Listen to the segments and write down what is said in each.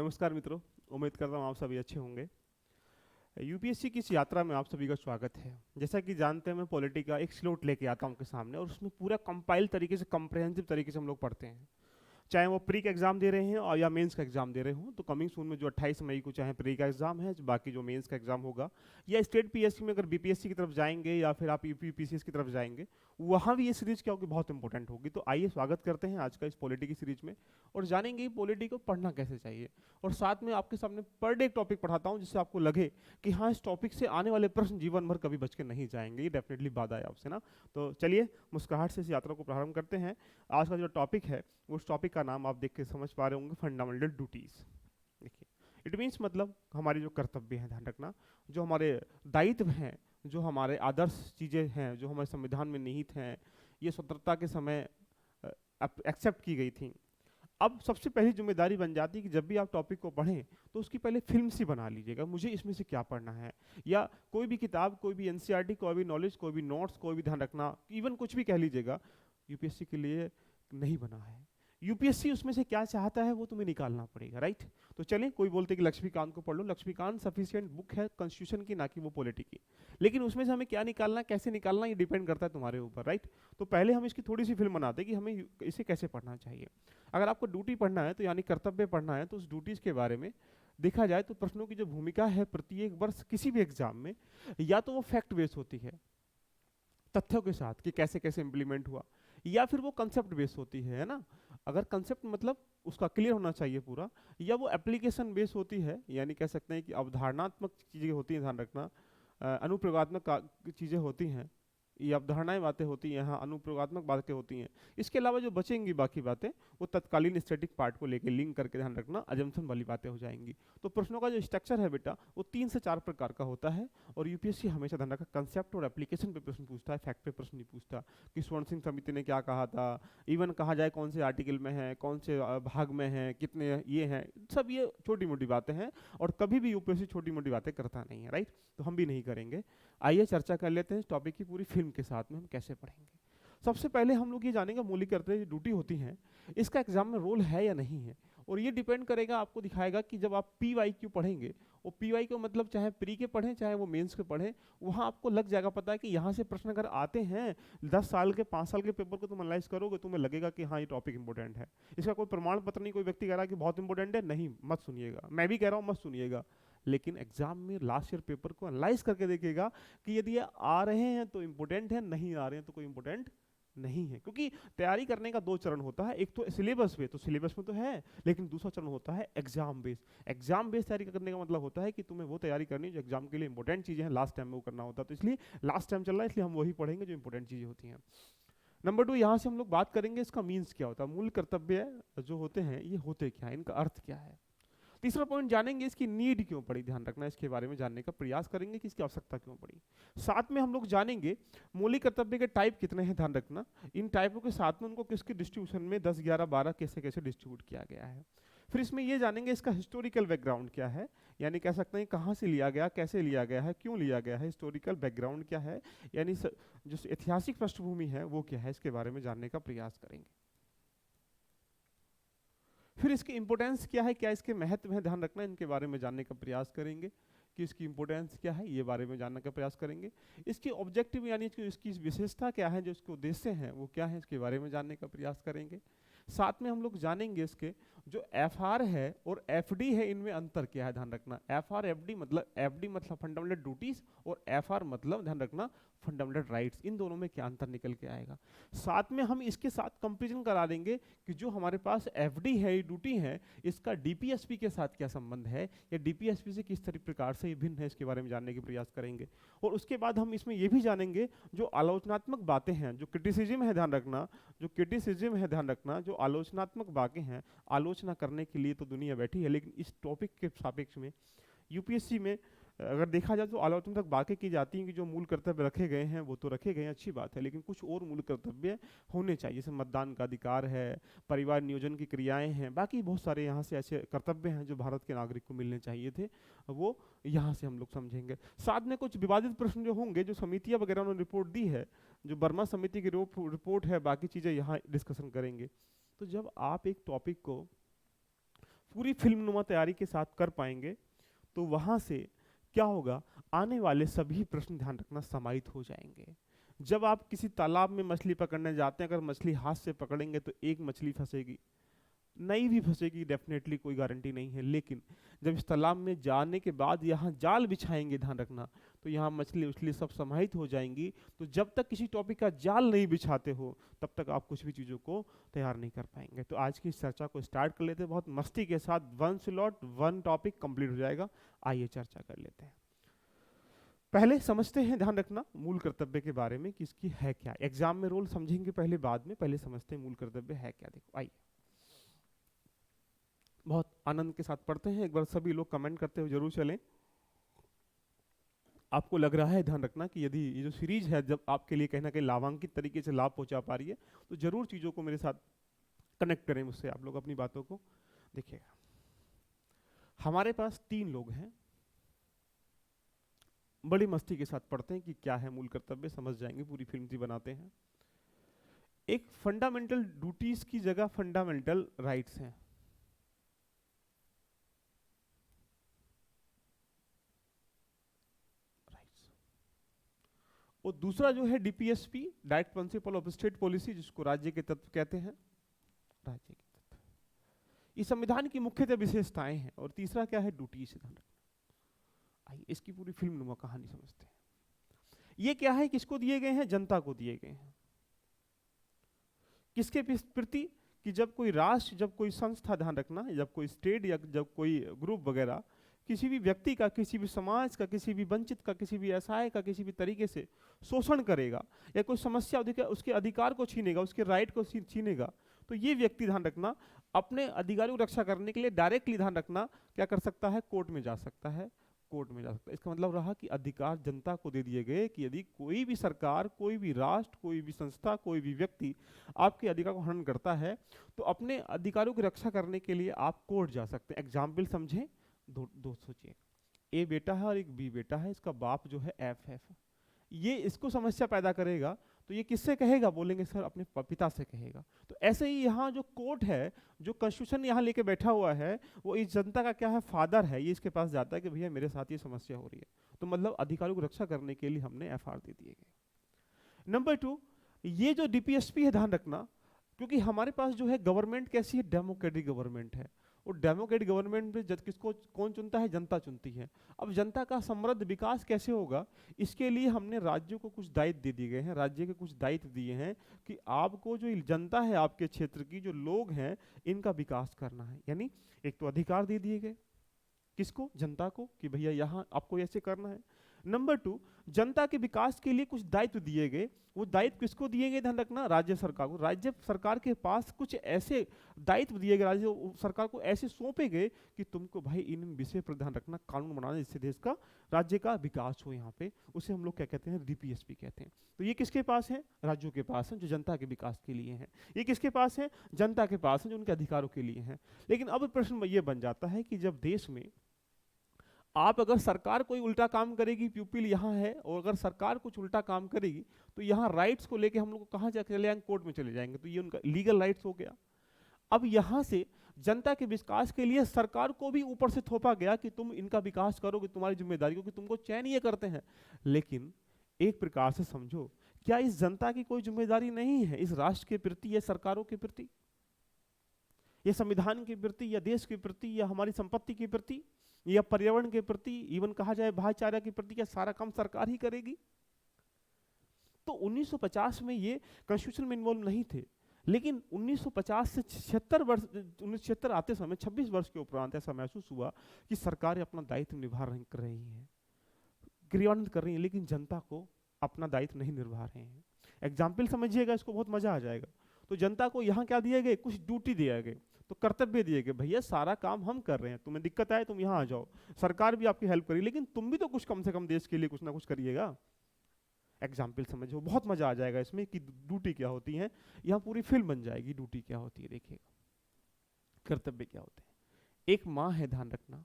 नमस्कार मित्रों, उम्मीद करता हूँ आप सभी अच्छे होंगे। यूपीएससी की इस यात्रा में आप सभी का स्वागत है। जैसा कि जानते हैं, मैं पॉलिटी का एक स्लोट लेके आता हूँ आपके सामने और उसमें पूरा कंपाइल तरीके से, कम्प्रहेंसिव तरीके से हम लोग पढ़ते हैं। चाहे वो प्री का एग्जाम दे रहे हैं और या मेंस का एग्जाम दे रहे हो, तो कमिंग सून में जो 28 मई को चाहे प्री का एग्जाम है, बाकी जो मेंस का एग्जाम होगा, या स्टेट पीएससी में अगर बीपीएससी की तरफ जाएंगे या फिर आप यूपीपीसीएस की तरफ जाएंगे, वहाँ भी ये सीरीज क्या होगी, बहुत इंपॉर्टेंट होगी। तो आइए स्वागत करते हैं आज का इस पॉलिटी की सीरीज में और जानेंगे पॉलिटी को पढ़ना कैसे चाहिए। और साथ में आपके सामने पर डे एक टॉपिक पढ़ाता हूँ जिससे आपको लगे कि हाँ, इस टॉपिक से आने वाले प्रश्न जीवन भर कभी बच के नहीं जाएंगे। ये डेफिनेटली वादा है आपसे ना। तो चलिए मुस्कुराहट से इस यात्रा को प्रारंभ करते हैं। आज का जो टॉपिक है, उस टॉपिक का नाम आप देख के समझ पा रहे होंगे, फंडामेंटल ड्यूटीज। देखिए, इट मीन्स मतलब हमारी जो कर्तव्य हैं, ध्यान रखना, जो हमारे दायित्व हैं, जो हमारे आदर्श चीज़ें हैं, जो हमारे संविधान में निहित हैं, ये स्वतंत्रता के समय एक्सेप्ट की गई थी। अब सबसे पहली जिम्मेदारी बन जाती है कि जब भी आप टॉपिक को पढ़ें तो उसकी पहले फिल्म सी बना लीजिएगा, मुझे इसमें से क्या पढ़ना है। या कोई भी किताब, कोई भी एनसीईआरटी, कोई भी नॉलेज, कोई भी नोट्स, कोई भी, ध्यान रखना, इवन कुछ भी कह लीजिएगा, यूपीएससी के लिए नहीं बना है। यूपीएससी उसमें से क्या चाहता है वो तुम्हें निकालना पड़ेगा, राइट। तो चलें, कोई बोलते कि लक्ष्मीकांत को पढ़ लो, लक्ष्मीकांत सफिशिएंट बुक है कॉन्स्टिट्यूशन की, ना कि वो पॉलिटी की। लेकिन उसमें से हमें क्या निकालना, कैसे निकालना, ये डिपेंड करता है तुम्हारे ऊपर, राइट। तो पहले हम इसकी थोड़ी सी फिल्म बनाते हैं कि हमें इसे कैसे पढ़ना चाहिए। अगर आपको ड्यूटी पढ़ना है, तो यानी कर्तव्य पढ़ना है, तो उस ड्यूटीज के बारे में देखा जाए तो प्रश्नों की जो भूमिका है प्रत्येक वर्ष किसी भी एग्जाम में, या तो वो फैक्ट बेस्ड होती है, तथ्यों के साथ कि कैसे कैसे इंप्लीमेंट हुआ, या फिर वो कंसेप्ट बेस्ड होती है ना। अगर कंसेप्ट मतलब उसका क्लियर होना चाहिए पूरा, या वो एप्लीकेशन बेस्ड होती है, यानी कह सकते हैं कि अवधारणात्मक चीज़ें होती हैं, ध्यान रखना, अनुप्रयोगात्मक चीज़ें होती हैं, ये अवधारणाएं बातें होती हैं, हाँ, अनुप्रयोगात्मक बातें होती हैं। इसके अलावा जो बचेंगी बाकी बातें, वो तत्कालीन स्टैटिक पार्ट को लेके लिंक करके, ध्यान रखना, अजम्पशन वाली बातें हो जाएंगी। तो प्रश्नों का जो स्ट्रक्चर है बेटा, वो 3 से 4 प्रकार का होता है। और यूपीएससी हमेशा, ध्यान रखा, कंसेप्ट और एप्लीकेशन पे प्रश्न पूछता है, फैक्ट पे प्रश्न नहीं पूछता कि स्वर्ण सिंह समिति ने क्या कहा था, इवन कहा जाए कौन से आर्टिकल में है, कौन से भाग में है, कितने ये हैं, सब ये छोटी मोटी बातें हैं। और कभी भी यूपीएससी छोटी मोटी बातें करता नहीं है, राइट। तो हम भी नहीं करेंगे। आइए चर्चा कर लेते हैं इस टॉपिक की पूरी फिल्म के साथ में हम कैसे पढ़ेंगे। सबसे पहले हम लोग ये जानेंगे मौलिक कर्तव्य ड्यूटी होती है, इसका एग्जाम में रोल है या नहीं है। और ये डिपेंड करेगा, आपको दिखाएगा कि जब आप PYQ पढ़ेंगे, वो PYQ मतलब चाहे प्री के पढ़ें चाहे वो मेंस के पढ़ें, वहाँ आपको लग जाएगा पता है कि यहाँ से प्रश्न अगर आते हैं 10 साल के, 5 साल के पेपर को तुम एनालाइज करोगे, तुम्हें लगेगा कि हाँ, ये टॉपिक इंपॉर्टेंट है। इसका कोई प्रमाण पत्र नहीं, कोई व्यक्ति कह रहा है कि बहुत इंपॉर्टेंट है, नहीं, मत सुनिएगा। मैं भी कह रहा हूँ मत सुनिएगा। लेकिन एग्जाम में लास्ट ईयर पेपर को एनालाइज करके देखिएगा कि यदि ये आ रहे हैं तो इम्पोर्टेंट है, नहीं आ रहे हैं तो कोई इम्पोर्टेंट नहीं है। क्योंकि तैयारी करने का 2 चरण होता है, एक तो सिलेबस पे, तो सिलेबस में तो है, लेकिन दूसरा चरण होता है एग्जाम बेस। एग्जाम बेस तैयारी करने का मतलब होता है कि तुम्हें वो तैयारी करनी है जो एग्जाम के लिए इंपॉर्टेंट चीजें हैं, लास्ट टाइम में वो करना होता है। तो इसलिए लास्ट टाइम चल रहा है, इसलिए हम वही पढ़ेंगे जो इंपॉर्टेंट चीजें होती हैं। नंबर 2, यहाँ से हम लोग बात करेंगे इसका मीन्स क्या होता है, मूल कर्तव्य जो होते हैं ये होते क्या है, इनका अर्थ क्या है। तीसरा पॉइंट जानेंगे इसकी नीड क्यों पड़ी, ध्यान रखना, इसके बारे में जानने का प्रयास करेंगे कि इसकी आवश्यकता क्यों पड़ी। साथ में हम लोग जानेंगे मौलिक कर्तव्य के टाइप कितने हैं, ध्यान रखना, इन टाइपों के साथ में उनको किसके डिस्ट्रीब्यूशन में 10, 11, 12 कैसे कैसे डिस्ट्रीब्यूट किया गया है। फिर इसमें ये जानेंगे इसका हिस्टोरिकल बैकग्राउंड क्या है, यानी कह सकते हैं कहाँ से लिया गया, कैसे लिया गया है, क्यों लिया गया है, हिस्टोरिकल बैकग्राउंड क्या है, यानी जो ऐतिहासिक पृष्ठभूमि है वो क्या है, इसके बारे में जानने का प्रयास करेंगे। फिर इसकी इंपोर्टेंस क्या है, क्या इसके महत्व है, ध्यान रखना, इनके बारे में जानने का प्रयास करेंगे कि इसकी इंपोर्टेंस क्या है, ये बारे में जानने का प्रयास करेंगे। इसकी ऑब्जेक्टिव यानी इसकी विशेषता क्या है, जो इसके उद्देश्य हैं वो क्या है, इसके बारे में जानने का प्रयास करेंगे। साथ में हम लोग जानेंगे इसके जो FR है और FD है, इनमें अंतर क्या है, ध्यान रखना। FR FD मतलब, FD मतलब फंडामेंटल ड्यूटीज और FR मतलब, ध्यान रखना, फंडामेंटल राइट्स। इन दोनों में क्या अंतर निकल के आएगा। साथ में हम इसके साथ कंपेरिजन करा देंगे कि जो हमारे पास FD है, ये ड्यूटी है, इसका DPSP के साथ क्या संबंध है, या DPSP से किस प्रकार से ये भिन्न है, इसके बारे में जानने के प्रयास करेंगे। और उसके बाद हम इसमें ये भी जानेंगे जो आलोचनात्मक बातें हैं, जो क्रिटिसिज्म है, ध्यान रखना, जो क्रिटिसिज्म है, ध्यान रखना, जो आलोचनात्मक बातें हैं, आलोचना करने के लिए तो दुनिया बैठी है, लेकिन इस टॉपिक के सापेक्ष में यूपीएससी में अगर देखा जाए तो आलोचनात्मक बातें की जाती हैं कि जो मूल कर्तव्य रखे गए हैं वो तो रखे गए हैं, अच्छी बात है, लेकिन कुछ और मूल कर्तव्य होने चाहिए, जैसे मतदान का अधिकार है, परिवार नियोजन की क्रियाएं हैं, बाकी बहुत सारे यहाँ से ऐसे कर्तव्य हैं जो भारत के नागरिक को मिलने चाहिए थे, वो यहाँ से हम लोग समझेंगे। साथ में कुछ विवादित प्रश्न जो होंगे, जो समितियाँ वगैरह उन्होंने रिपोर्ट दी है, जो वर्मा समिति की रिपोर्ट है, बाकी चीज़ें यहाँ डिस्कशन करेंगे। तो जब आप एक टॉपिक को पूरी फिल्मनुमा तैयारी के साथ कर पाएंगे तो वहाँ से क्या होगा, आने वाले सभी प्रश्न ध्यान रखना समाहित हो जाएंगे। जब आप किसी तालाब में मछली पकड़ने जाते हैं, अगर मछली हाथ से पकड़ेंगे तो एक मछली फंसेगी, नई भी फंसेगी, डेफिनेटली कोई गारंटी नहीं है। लेकिन जब इस तालाब में जाने के बाद यहाँ जाल बिछाएंगे, ध्यान रखना, तो यहाँ मछली उछली सब समाहित हो जाएंगी। तो जब तक किसी टॉपिक का जाल नहीं बिछाते हो तब तक आप कुछ भी चीज़ों को तैयार नहीं कर पाएंगे। तो आज की इस चर्चा को स्टार्ट कर लेते हैं बहुत मस्ती के साथ। 1 स्लॉट 1 टॉपिक कंप्लीट हो जाएगा। आइए चर्चा कर लेते हैं। पहले समझते हैं, ध्यान रखना, मूल कर्तव्य के बारे में कि इसकी है क्या। एग्जाम में रोल समझेंगे पहले, बाद में, पहले समझते हैं मूल कर्तव्य है क्या। देखो आइए, बहुत आनंद के साथ पढ़ते हैं। एक बार सभी लोग कमेंट करते हुए जरूर चलें। आपको लग रहा है, ध्यान रखना, कि यदि ये जो सीरीज है जब आपके लिए कहीं ना कहीं लाभांकित तरीके से लाभ पहुंचा पा रही है तो जरूर चीज़ों को मेरे साथ कनेक्ट करें मुझसे, आप लोग अपनी बातों को। देखिएगा, हमारे पास 3 लोग हैं, बड़ी मस्ती के साथ पढ़ते हैं कि क्या है मूल कर्तव्य, समझ जाएंगे, पूरी फिल्म सी बनाते हैं। एक फंडामेंटल ड्यूटीज की जगह फंडामेंटल राइट्स हैं। और दूसरा जो है DPSP, direct principle of state policy, जिसको राज्य के तत्व कहते हैं, राज्य के तत्व। इस संविधान की मुख्यतः विशेषताएं हैं। और तीसरा क्या है, ड्यूटीज। आइए इसकी पूरी फिल्म नुमा कहानी समझते हैं। ये क्या है, किसको दिए गए हैं, जनता को दिए गए हैं। किसके प्रति, कि जब कोई राष्ट्र, जब कोई संस्था, ध्यान रखना, जब कोई स्टेट या जब कोई ग्रुप वगैरह किसी भी व्यक्ति का, किसी भी समाज का, किसी भी वंचित का, किसी भी असहाय का किसी भी तरीके से शोषण करेगा या कोई समस्या उसके अधिकार को छीनेगा, उसके राइट को छीनेगा, तो ये व्यक्ति, ध्यान रखना, अपने अधिकारों की रक्षा करने के लिए डायरेक्टली, ध्यान रखना, क्या कर सकता है, कोर्ट में जा सकता है। कोर्ट में जा सकता है। इसका मतलब रहा कि अधिकार जनता को दे दिए गए कि यदि कोई भी सरकार, कोई भी राष्ट्र, कोई भी संस्था, कोई भी व्यक्ति आपके अधिकार को हनन करता है तो अपने अधिकारों की रक्षा करने के लिए आप कोर्ट जा सकते हैं। एग्जाम्पल समझें, दो सोचिए, ए बेटा है और एक बी बेटा है, इसका बाप जो है एफ है। ये इसको समस्या पैदा करेगा तो ये किससे कहेगा, बोलेंगे सर अपने पिता से कहेगा। तो ऐसे ही यहाँ जो कोर्ट है, जो कॉन्स्टिट्यूशन यहाँ लेके बैठा हुआ है, वो इस जनता का क्या है, फादर है। ये इसके पास जाता है कि भैया मेरे साथ ये समस्या हो रही है, तो मतलब अधिकारों की रक्षा करने के लिए हमने एफआर दे दिए गए। नंबर 2, ये जो डीपीएसपी है, ध्यान रखना, क्योंकि हमारे पास जो है गवर्नमेंट कैसी है, डेमोक्रेटिक गवर्नमेंट है। और डेमोक्रेटिक गवर्नमेंट में किसको कौन चुनता है, जनता चुनती है। अब जनता का समृद्ध विकास कैसे होगा, इसके लिए हमने राज्यों को कुछ दायित्व दे दिए गए हैं, राज्य के कुछ दायित्व दिए हैं कि आपको जो जनता है, आपके क्षेत्र की जो लोग हैं, इनका विकास करना है। यानी एक तो अधिकार दे दिए गए, किसको, जनता को, कि भैया यहाँ आपको ऐसे करना है। नंबर 2, जनता के विकास के लिए कुछ दायित्व दिए गए। वो दायित्व किसको दिए गए, ध्यान रखना, राज्य सरकार को। राज्य सरकार के पास कुछ ऐसे दायित्व दिए गए, राज्य सरकार को ऐसे सौंपे गए कि तुमको भाई इन विषय पर ध्यान रखना, कानून बनाना, जिससे देश का, राज्य का विकास हो। यहाँ पे उसे हम लोग क्या कहते हैं, डीपीएसपी कहते हैं। तो ये किसके पास है, राज्यों के पास है, जो जनता के विकास के लिए है। ये किसके पास है, जनता के पास है, जो उनके अधिकारों के लिए है। लेकिन अब प्रश्न ये बन जाता है कि जब देश में आप, अगर सरकार कोई उल्टा काम करेगी, प्यूपिल यहाँ है, और अगर सरकार कुछ उल्टा काम करेगी तो यहाँ राइट्स को लेके हम लोग कहाँ चले जाएंगे, कोर्ट में चले जाएंगे। तो ये उनका लीगल राइट्स हो गया। अब यहाँ से जनता के विकास के लिए सरकार को भी ऊपर से थोपा गया कि तुम इनका विकास करोगे, तुम्हारी जिम्मेदारी, क्योंकि तुमको चयन ये करते हैं। लेकिन एक प्रकार से समझो, क्या इस जनता की कोई जिम्मेदारी नहीं है इस राष्ट्र के प्रति या सरकारों के प्रति, या संविधान के प्रति, या देश के प्रति, या हमारी संपत्ति के प्रति, या पर्यावरण के प्रति, इवन कहा जाए भाईचारा के प्रति? क्या सारा काम सरकार ही करेगी? तो 1950 में ये कॉन्स्टिट्यूशन में इन्वॉल्व नहीं थे, लेकिन 1950 से 1976 आते समय 26 वर्ष के उपरांत ऐसा महसूस हुआ कि सरकारें अपना दायित्व निभा कर रही हैं, क्रियान्वित कर रही हैं, लेकिन जनता को अपना दायित्व नहीं निभा रहे हैं। एग्जाम्पल समझिएगा, इसको बहुत मजा आ जाएगा। तो जनता को यहाँ क्या दिए गए, कुछ ड्यूटी दिए गए, तो कर्तव्य दिए गए, भैया सारा काम हम कर रहे हैं, तुम्हें दिक्कत आए तुम यहाँ आ जाओ, सरकार भी आपकी हेल्प करेगी, लेकिन तुम भी तो कुछ कम से कम देश के लिए कुछ ना कुछ करिएगा। एग्जाम्पल समझो, बहुत मजा आ जाएगा इसमें कि ड्यूटी क्या होती है, यहाँ पूरी फिल्म बन जाएगी ड्यूटी क्या होती है। देखिएगा कर्तव्य क्या होते हैं। एक माँ है, ध्यान रखना,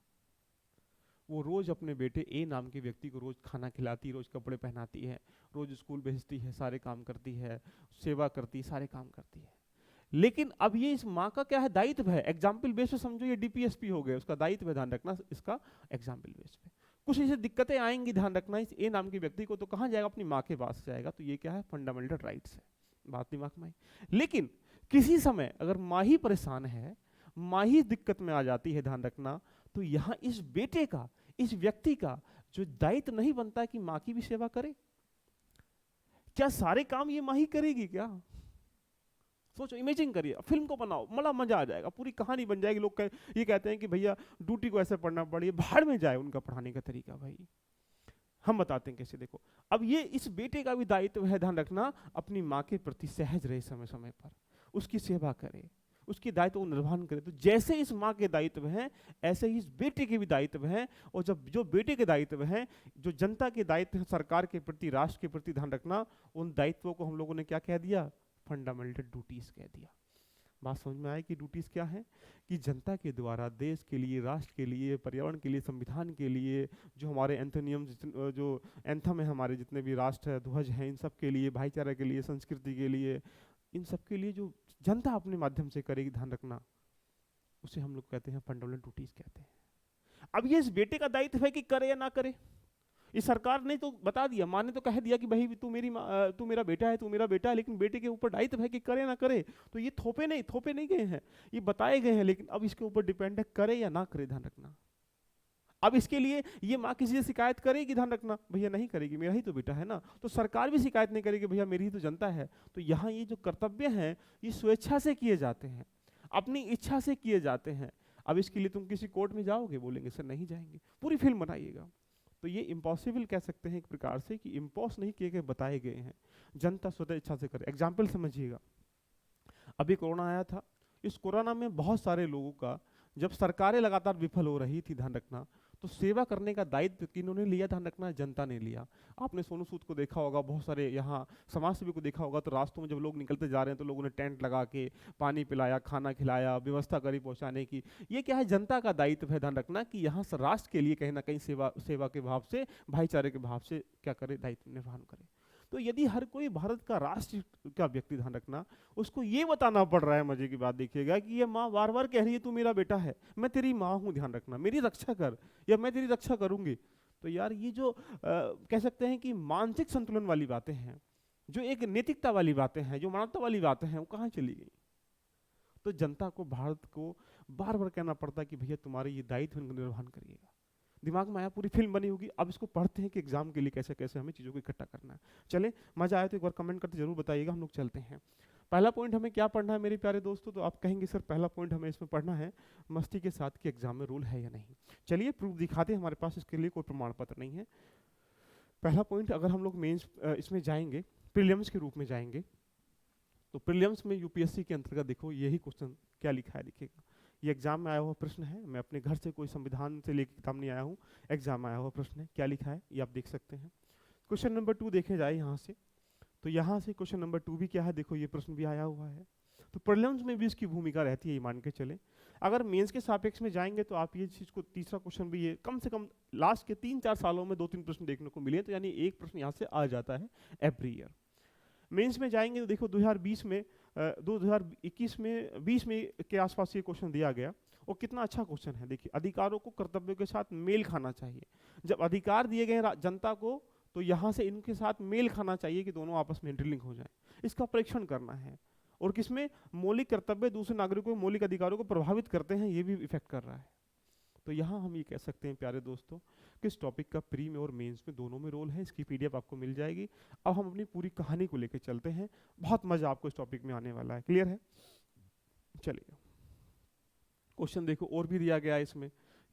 वो रोज अपने बेटे ए नाम के व्यक्ति को रोज खाना खिलाती, रोज कपड़े पहनाती है, रोज स्कूल भेजती है, सारे काम करती है, सेवा करती है, सारे काम करती है। लेकिन अब ये इस माँ का क्या है, दायित्व है। एग्जाम्पल बेस पे समझो, ये डीपीएसपी हो गया, उसका दायित्व है ध्यान रखना इसका एग्जाम्पल बेस पे। कुछ ऐसी दिक्कतें आएंगी ध्यान रखना इस ए नाम के व्यक्ति को, तो कहाँ जाएगा, अपनी माँ के पास जाएगा। तो ये क्या है, फंडामेंटल राइट्स है, बात दिमाग में आई। लेकिन किसी समय अगर माँ ही परेशान है, माँ ही दिक्कत में आ जाती है ध्यान रखना, तो यहाँ इस बेटे का, इस व्यक्ति का जो दायित्व नहीं बनता है कि माँ की भी सेवा करे। क्या सारे काम ये माँ ही करेगी क्या? सोचो, इमेजिन करिए, फिल्म को बनाओ, बड़ा मजा आ जाएगा, पूरी कहानी बन जाएगी। लोग ये कहते हैं कि भैया ड्यूटी को ऐसे पढ़ना पड़िए, भाड़ में जाए उनका पढ़ाने का तरीका। भाई हम बताते हैं कैसे। देखो, अब ये इस बेटे का भी दायित्व है ध्यान रखना, अपनी माँ के प्रति सहज रहे, समय समय पर उसकी सेवा करे, उसके दायित्व को निर्वहन करे। तो जैसे इस माँ के दायित्व हैं, ऐसे ही इस बेटे के भी दायित्व हैं। और जब जो बेटे के दायित्व हैं, जो जनता के दायित्व हैं, सरकार के प्रति, राष्ट्र के प्रति ध्यान रखना, उन दायित्वों को हम लोगों ने क्या कह दिया, फंडामेंटल ड्यूटीज कह दिया। बात समझ में आए कि ड्यूटीज क्या है, कि जनता के द्वारा देश के लिए, राष्ट्र के लिए, पर्यावरण के लिए, संविधान के लिए, जो हमारे एंथोनियम, जो एंथम है हमारे, जितने भी राष्ट्र है, ध्वज हैं, इन सब के लिए, भाईचारे के लिए, संस्कृति के लिए, इन सब के लिए जो जनता अपने माध्यम से करेगी ध्यान रखना, उसे हम लोग कहते हैं फंडामेंटल ड्यूटीज कहते हैं। अब ये इस बेटे का दायित्व है कि करे या ना करे। इस सरकार ने तो बता दिया, माँ ने तो कह दिया कि भाई तू मेरा बेटा है, तू मेरा बेटा है, लेकिन बेटे के ऊपर दायित्व है कि करे ना करे। तो ये थोपे नहीं गए हैं, ये बताए गए हैं, लेकिन अब इसके ऊपर डिपेंड है करे या ना करे, ध्यान रखना। अब इसके लिए ये माँ किसी से शिकायत करेगी, ध्यान रखना, भैया नहीं करेगी, मेरा ही तो बेटा है ना। तो सरकार भी शिकायत नहीं करेगी, भैया मेरी ही तो जनता है। तो यहाँ ये जो कर्तव्य हैं, ये स्वेच्छा से किए जाते हैं, अपनी इच्छा से किए जाते हैं। अब इसके लिए तुम किसी कोर्ट में जाओगे, बोलेंगे सर नहीं जाएंगे, पूरी फिल्म बनाइएगा। तो ये इम्पॉसिबल कह सकते हैं एक प्रकार से, कि इम्पोज नहीं किए गए, बताए गए हैं, जनता स्वतः इच्छा से करे। एग्जाम्पल समझिएगा, अभी कोरोना आया था, इस कोरोना में बहुत सारे लोगों का, जब सरकारें लगातार विफल हो रही थी ध्यान रखना, तो सेवा करने का दायित्व किन्होंने लिया, ध्यान रखना, जनता ने लिया। आपने सोनू सूद को देखा होगा, बहुत सारे यहाँ समाज सेवी को देखा होगा, तो रास्तों में जब लोग निकलते जा रहे हैं तो लोगों ने टेंट लगा के पानी पिलाया, खाना खिलाया, व्यवस्था करी पहुँचाने की। ये क्या है, जनता का दायित्व है ध्यान रखना, कि यहाँ राष्ट्र के लिए कहीं ना कहीं सेवा के भाव से, भाईचारे के भाव से क्या करे, दायित्व निर्वहन करे। तो यदि हर कोई भारत का राष्ट्र का व्यक्ति, ध्यान रखना, उसको ये बताना पड़ रहा है, मजे की बात देखिएगा, कि ये माँ बार बार कह रही है तू मेरा बेटा है, मैं तेरी माँ हूँ, ध्यान रखना, मेरी रक्षा कर, या मैं तेरी रक्षा करूंगी। तो यार ये जो कह सकते हैं कि मानसिक संतुलन वाली बातें हैं, जो एक नैतिकता वाली बातें हैं, जो मानवता वाली बातें हैं, वो कहाँ चली गई? तो जनता को, भारत को बार बार कहना पड़ता है कि भैया तुम्हारे ये दायित्व निर्वहन करिएगा। दिमाग में आया, पूरी फिल्म बनी होगी। अब इसको पढ़ते हैं कि एग्जाम के लिए कैसे कैसे हमें चीज़ों को इकट्ठा करना है। चले, मजा आया तो एक बार कमेंट करके जरूर बताइएगा। हम लोग चलते हैं, पहला पॉइंट हमें क्या पढ़ना है मेरे प्यारे दोस्तों? तो आप कहेंगे सर पहला पॉइंट हमें इसमें पढ़ना है मस्ती के साथ कि एग्जाम में रूल है या नहीं। चलिए प्रूफ दिखाते हैं, हमारे पास इसके लिए कोई प्रमाण पत्र नहीं है। पहला पॉइंट, अगर हम लोग मेंस इसमें जाएंगे, प्रीलिम्स के रूप में जाएंगे, तो प्रीलिम्स में यूपीएससी के अंतर्गत देखो यही क्वेश्चन क्या लिखा है, देखिएगा। ये एग्जाम में आया हुआ प्रश्न है, मैं अपने घर से कोई संविधान से लेकर किताब नहीं आया हूँ, एग्जाम में आया हुआ प्रश्न है। क्या लिखा है ये आप देख सकते हैं। क्वेश्चन नंबर 2 देखे जाए यहाँ से, तो यहाँ से क्वेश्चन नंबर 2 भी क्या है, देखो ये प्रश्न भी आया हुआ है। तो प्रीलिम्स में भी इसकी भूमिका रहती है, ये मान के चले। अगर मेंस के सापेक्ष में जाएंगे तो आप ये चीज़ को, तीसरा क्वेश्चन भी ये कम से कम लास्ट के 3-4 सालों में 2-3 प्रश्न देखने को मिले, तो यानी एक प्रश्न यहाँ से आ जाता है एवरी ईयर। मेंस में जाएंगे तो देखो 2020 में 2021 में 20 में के आसपास ये क्वेश्चन दिया गया, और कितना अच्छा क्वेश्चन है। देखिए, अधिकारों को कर्तव्यों के साथ मेल खाना चाहिए। जब अधिकार दिए गए जनता को, तो यहाँ से इनके साथ मेल खाना चाहिए कि दोनों आपस में इंटरलिंक हो जाए। इसका परीक्षण करना है। और किसमें? मौलिक कर्तव्य दूसरे नागरिकों के मौलिक अधिकारों को प्रभावित करते हैं, ये भी इफेक्ट कर रहा है। तो यहाँ हम ये कह सकते हैं प्यारे दोस्तों कि इस टॉपिक का प्री में और मेंस में दोनों में रोल है। इसकी पीडीएफ आपको मिल जाएगी। अब हम अपनी पूरी कहानी को लेकर चलते हैं, बहुत मजा आपको इस टॉपिक में आने वाला है। क्लियर है? चलिए, क्वेश्चन देखो और भी दिया गया है। इसमें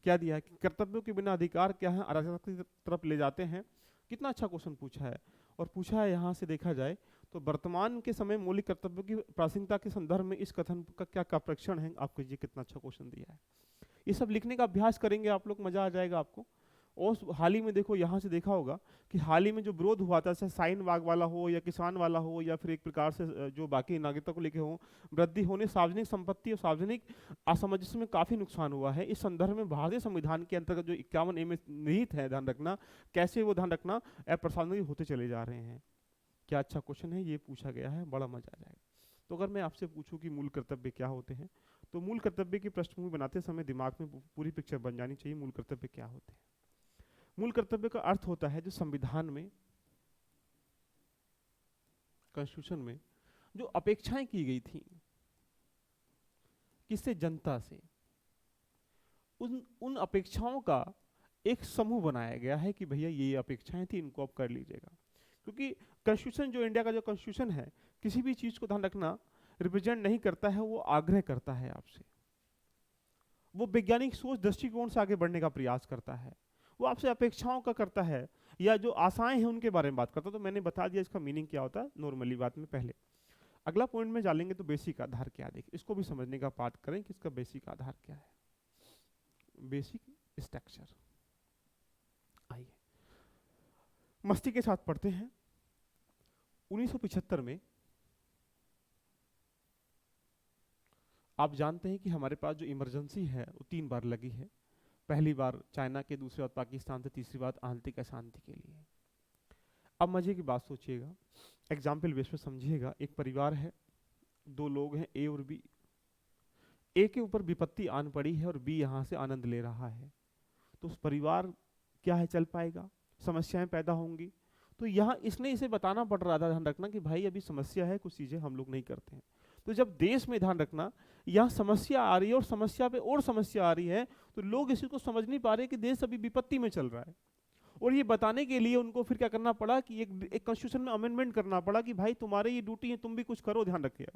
क्या दिया है कि कर्तव्यों के बिना अधिकार क्या है, अराजकता की तरफ ले जाते हैं। कितना अच्छा क्वेश्चन पूछा है। और पूछा है यहाँ से देखा जाए तो वर्तमान के समय मौलिक कर्तव्यों की प्रासंगिकता के संदर्भ में इस कथन का क्या परीक्षण है। आपको ये कितना अच्छा क्वेश्चन दिया है। ये सब लिखने का अभ्यास करेंगे आप लोग, मजा आ जाएगा आपको। और हाल ही में देखो, यहाँ से देखा होगा कि हाल ही में जो विरोध हुआ था, चाहे साइन बाग वाला हो या किसान वाला हो या फिर एक प्रकार से जो बाकी नागरिकता को लेके हो, वृद्धि होने सार्वजनिक संपत्ति और सार्वजनिक असमंजस में काफ़ी नुकसान हुआ है। इस संदर्भ में भारतीय संविधान के अंतर्गत जो 51A में निहित है, ध्यान रखना, कैसे वो ध्यान रखना अप्रासंगिक होते चले जा रहे हैं। क्या अच्छा क्वेश्चन है, ये पूछा गया है, बड़ा मजा आ जाएगा। तो अगर मैं आपसे पूछूं कि मूल कर्तव्य क्या होते हैं, तो मूल कर्तव्य की पृष्ठभूमि बनाते समय दिमाग में पूरी पिक्चर बन जानी चाहिए मूल कर्तव्य क्या होते हैं। मूल कर्तव्य का अर्थ होता है जो संविधान में, कॉन्स्टिट्यूशन में जो अपेक्षाएं की गई थी, किससे, जनता से, उन उन अपेक्षाओं का एक समूह बनाया गया है कि भैया ये अपेक्षाएं थी, इनको आप कर लीजिएगा। क्योंकि कॉन्स्टिट्यूशन, जो इंडिया का जो कॉन्स्टिट्यूशन है, किसी भी चीज को ध्यान रखना रिप्रेजेंट नहीं करता है, वो आग्रह करता है आपसे, वो वैज्ञानिक सोच दृष्टिकोण से आगे बढ़ने का प्रयास करता है, वो आपसे अपेक्षाओं का करता है, या जो आशाएं हैं उनके बारे में बात करता है। तो मैंने बता दिया इसका मीनिंग क्या होता है नॉर्मली बात में। पहले अगला पॉइंट में जानेंगे तो बेसिक आधार क्या है, देखिए इसको भी समझने का पाठ करें कि इसका बेसिक आधार क्या है, बेसिक स्ट्रक्चर। आइए मस्ती के साथ पढ़ते हैं। 1975 में आप जानते हैं कि हमारे पास जो इमरजेंसी है वो 3 बार लगी है। पहली बार चाइना के, दूसरी बार पाकिस्तान से, तीसरी बार आंतरिक अशांति के लिए। अब मजे की बात सोचिएगा, एग्जाम्पल बेस पे समझिएगा। एक परिवार है, 2 लोग हैं, ए और बी। ए के ऊपर विपत्ति आन पड़ी है और बी यहाँ से आनंद ले रहा है, तो उस परिवार क्या है, चल पाएगा? समस्याएं पैदा होंगी। तो यहाँ इसने इसे बताना पड़ रहा था, ध्यान रखना कि भाई अभी समस्या है, कुछ चीजें हम लोग नहीं करते हैं। तो जब देश में, ध्यान रखना, यहाँ समस्या आ रही है और समस्या पे और समस्या आ रही है, तो लोग इसी को समझ नहीं पा रहे कि देश अभी विपत्ति में चल रहा है। और ये बताने के लिए उनको फिर क्या करना पड़ा कि एक कॉन्स्टिट्यूशन में अमेंडमेंट करना पड़ा कि भाई तुम्हारे ये ड्यूटी है, तुम भी कुछ करो, ध्यान रखिए।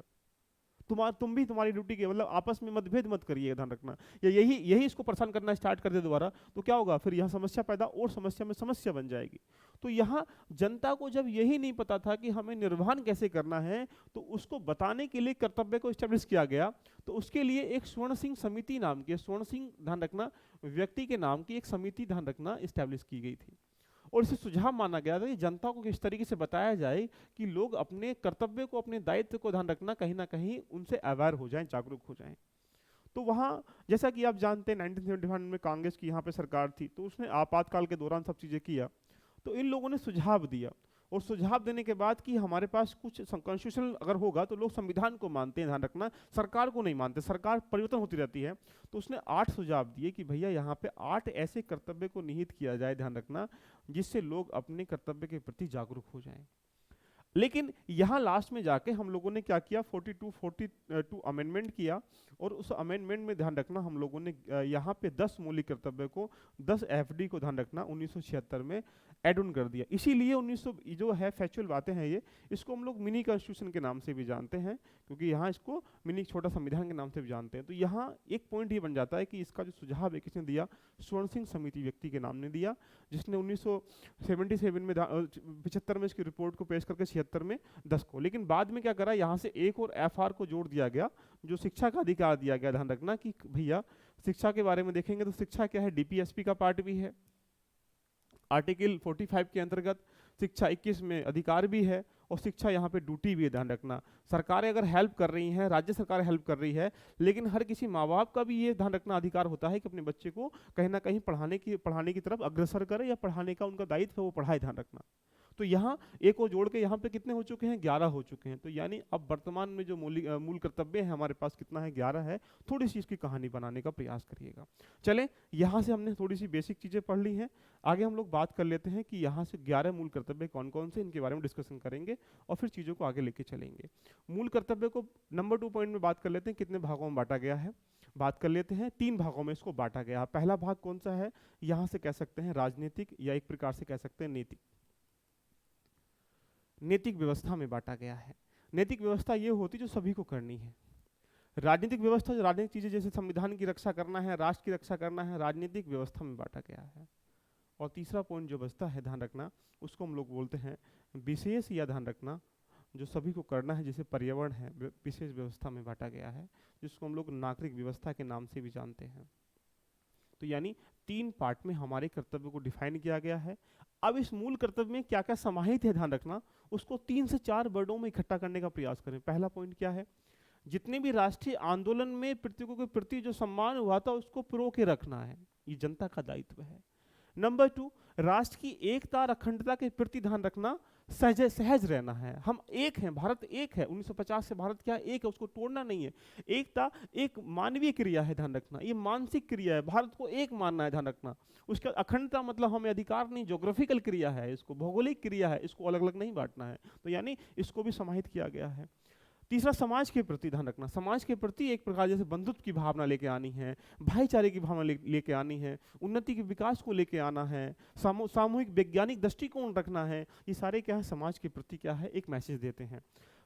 तुम भी तुम्हारी ड्यूटी के, मतलब आपस में मतभेद मत करिए, ध्यान रखना। या यही इसको परेशान करना स्टार्ट कर दे दोबारा, तो क्या होगा, फिर यहाँ समस्या पैदा और समस्या में समस्या बन जाएगी। तो यहाँ जनता को जब यही नहीं पता था कि हमें निर्वहन कैसे करना है, तो उसको बताने के लिए कर्तव्य को स्टैब्लिश किया गया। तो उसके लिए एक स्वर्ण सिंह समिति नाम की, स्वर्ण सिंह, ध्यान रखना, व्यक्ति के नाम की एक समिति, ध्यान रखना, स्टैब्लिश की गई थी। और इसे सुझाव माना गया था कि जनता को किस तरीके से बताया जाए कि लोग अपने कर्तव्य को, अपने दायित्व को, ध्यान रखना, कहीं ना कहीं उनसे अवेयर हो जाएं, जागरूक हो जाएं। तो वहाँ, जैसा कि आप जानते हैं, 1971 में कांग्रेस की यहाँ पे सरकार थी, तो उसने आपातकाल के दौरान सब चीज़ें किया। तो इन लोगों ने सुझाव दिया, और सुझाव देने के बाद कि हमारे पास कुछ कॉन्स्टिट्यूशनल अगर होगा तो लोग संविधान को मानते हैं, ध्यान रखना, सरकार को नहीं मानते, सरकार परिवर्तन होती रहती है। तो उसने 8 सुझाव दिए कि भैया यहाँ पे 8 ऐसे कर्तव्य को निहित किया जाए, ध्यान रखना, जिससे लोग अपने कर्तव्य के प्रति जागरूक हो जाएं। लेकिन यहाँ लास्ट में जाके हम लोगों ने क्या किया, 42 अमेंडमेंट किया, और उस अमेंडमेंट में, ध्यान रखना, हम लोगों ने यहाँ पे 10 मौलिक कर्तव्य को, 10 एफडी को, ध्यान रखना, 1976 में एड ऑन कर दिया। इसीलिए 1900 जो है फैक्चुअल बातें हैं ये, इसको हम लोग मिनी कॉन्स्टिट्यूशन के नाम से भी जानते हैं, क्योंकि यहाँ इसको मिनी छोटा संविधान के नाम से भी जानते हैं। तो यहाँ एक पॉइंट ये बन जाता है कि इसका जो सुझाव है किसने दिया, स्वर्ण सिंह समिति व्यक्ति के नाम ने दिया, जिसने 1977 में 75 में इसकी रिपोर्ट को पेश करके 76 में 10 को। लेकिन बाद में क्या करा, यहाँ से एक और एफआर को जोड़ दिया गया, जो शिक्षा का अधिकार दिया गया। ध्यान रखना कि भैया शिक्षा के बारे में देखेंगे तो शिक्षा क्या है, डीपीएसपी का पार्ट भी है, आर्टिकल 45 के अंतर्गत शिक्षा 21 में अधिकार भी है, और शिक्षा यहाँ पे ड्यूटी भी है। ध्यान रखना, सरकारें अगर हेल्प कर रही हैं, राज्य सरकार हेल्प कर रही है, लेकिन हर किसी माँ बाप का भी ये ध्यान रखना अधिकार होता है कि अपने बच्चे को कहीं ना कहीं पढ़ाने की तरफ अग्रसर करे, या पढ़ाने का उनका दायित्व है वो पढ़ाए, ध्यान रखना। तो यहाँ एक और जोड़ के यहाँ पे कितने हो चुके हैं, 11 हो चुके हैं। तो यानी अब वर्तमान में जो मूल कर्तव्य है हमारे पास कितना है, 11 है। थोड़ी सी इसकी कहानी बनाने का प्रयास करिएगा। चलें, यहाँ से हमने थोड़ी सी बेसिक चीज़ें पढ़ ली हैं, आगे हम लोग बात कर लेते हैं कि यहाँ से 11 मूल कर्तव्य कौन कौन से, इनके बारे में डिस्कशन करेंगे और फिर चीज़ों को आगे लेके चलेंगे। मूल कर्तव्य को नंबर 2 पॉइंट में बात कर लेते हैं, कितने भागों में बांटा गया है, बात कर लेते हैं। 3 भागों में इसको बांटा गया है। पहला भाग कौन सा है, यहाँ से कह सकते हैं राजनीतिक, या एक प्रकार से कह सकते हैं नैतिक व्यवस्था में बांटा गया है। नैतिक व्यवस्था ये होती जो सभी को करनी है। राजनीतिक व्यवस्था, जो राजनीतिक चीजें जैसे संविधान की रक्षा करना है, राष्ट्र की रक्षा करना है, राजनीतिक व्यवस्था में बांटा गया है। और तीसरा पॉइंट जो बचता है, ध्यान रखना, उसको हम लोग बोलते हैं विशेष, या ध्यान रखना जो सभी को करना है, जैसे पर्यावरण है, विशेष व्यवस्था में बांटा गया है, जिसको हम लोग नागरिक व्यवस्था के नाम से भी जानते हैं। तो यानी 3 पार्ट में हमारे कर्तव्य को डिफाइन किया गया है। अब इस मूल कर्तव्य में क्या क्या समाहित है, ध्यान रखना, उसको 3 से 4 वर्डों में इकट्ठा करने का प्रयास करें। पहला पॉइंट क्या है, जितने भी राष्ट्रीय आंदोलन में प्रत्येकों के प्रति जो सम्मान हुआ था उसको प्रो के रखना है, ये जनता का दायित्व है। नंबर 2, राष्ट्र की एकता और अखंडता के प्रति ध्यान रखना, सहज रहना है। हम एक हैं, भारत एक है, 1950 से भारत क्या एक है, उसको तोड़ना नहीं है। एकता एक मानवीय क्रिया है, ध्यान रखना, ये मानसिक क्रिया है, भारत को एक मानना है, ध्यान रखना। उसका अखंडता मतलब हमें अधिकार नहीं, ज्योग्राफिकल क्रिया है, इसको भौगोलिक क्रिया है, इसको अलग अलग नहीं बांटना है, तो यानी इसको भी समाहित किया गया है। तीसरा, समाज के प्रति ध्यान रखना, समाज के प्रति एक प्रकार जैसे बंधुत्व की भावना लेके आनी है, भाईचारे की भावना लेके आनी है, उन्नति के विकास को लेके आना है, सामूहिक वैज्ञानिक दृष्टिकोण रखना है। ये सारे क्या है, समाज के प्रति क्या है, एक मैसेज देते हैं।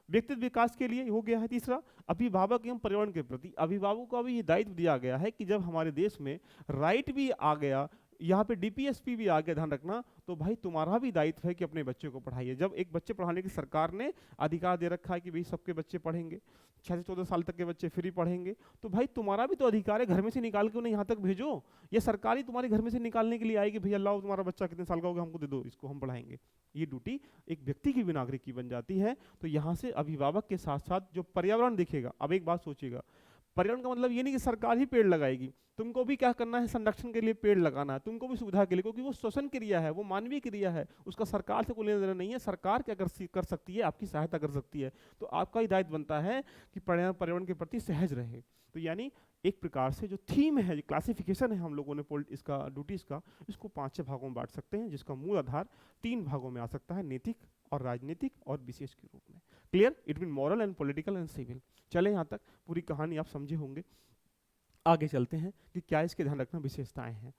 व्यक्तित्व विकास के लिए हो गया है। तीसरा, अभिभावक एवं पर्यावरण के प्रति, अभिभावकों को भी ये दायित्व दिया गया है कि जब हमारे देश में राइट भी आ गया, यहाँ पे डीपीएसपी भी आगे, ध्यान रखना, तो भाई तुम्हारा भी दायित्व है कि अपने बच्चे को पढ़ाइए। जब एक बच्चे पढ़ाने की सरकार ने अधिकार दे रखा है कि भाई सबके बच्चे पढ़ेंगे, 6 से 14 साल तक के बच्चे फ्री पढ़ेंगे, तो भाई तुम्हारा भी तो अधिकार है, घर में से निकाल के उन्हें यहाँ तक भेजो। ये सरकार ही तुम्हारे घर में से निकालने के लिए आएगी, भैया लाओ तुम्हारा बच्चा कितने साल का होगा, हमको दे दो, इसको हम पढ़ाएंगे। ये ड्यूटी एक व्यक्ति की भी, नागरिक की बन जाती है। तो यहाँ से अभिभावक के साथ साथ जो पर्यावरण दिखेगा, अब एक बात सोचिएगा, पर्यावरण का मतलब ये नहीं कि सरकार ही पेड़ लगाएगी, तुमको भी क्या करना है, संरक्षण के लिए पेड़ लगाना है, तुमको भी सुविधा के लिए, क्योंकि वो श्वसन क्रिया है, वो मानवीय क्रिया है, उसका सरकार से कोई लेना देना नहीं है। सरकार क्या कर सकती है, आपकी सहायता कर सकती है, तो आपका ही दायित्व बनता है कि पर्यावरण के प्रति सहज रहे। तो यानी एक प्रकार से जो थीम है, जो क्लासिफिकेशन है हम लोगों ने इसका ड्यूटीज का, इसको 5-6 भागों में बांट सकते हैं, जिसका मूल आधार 3 भागों में आ सकता है, नैतिक और राजनीतिक और विशेष के रूप में। Clear? It mean moral and political and civil. चले यहाँ तक पूरी कहानी आप समझे होंगे। आगे चलते हैं कि क्या इसके ध्यान रखना विशेषताएं हैं।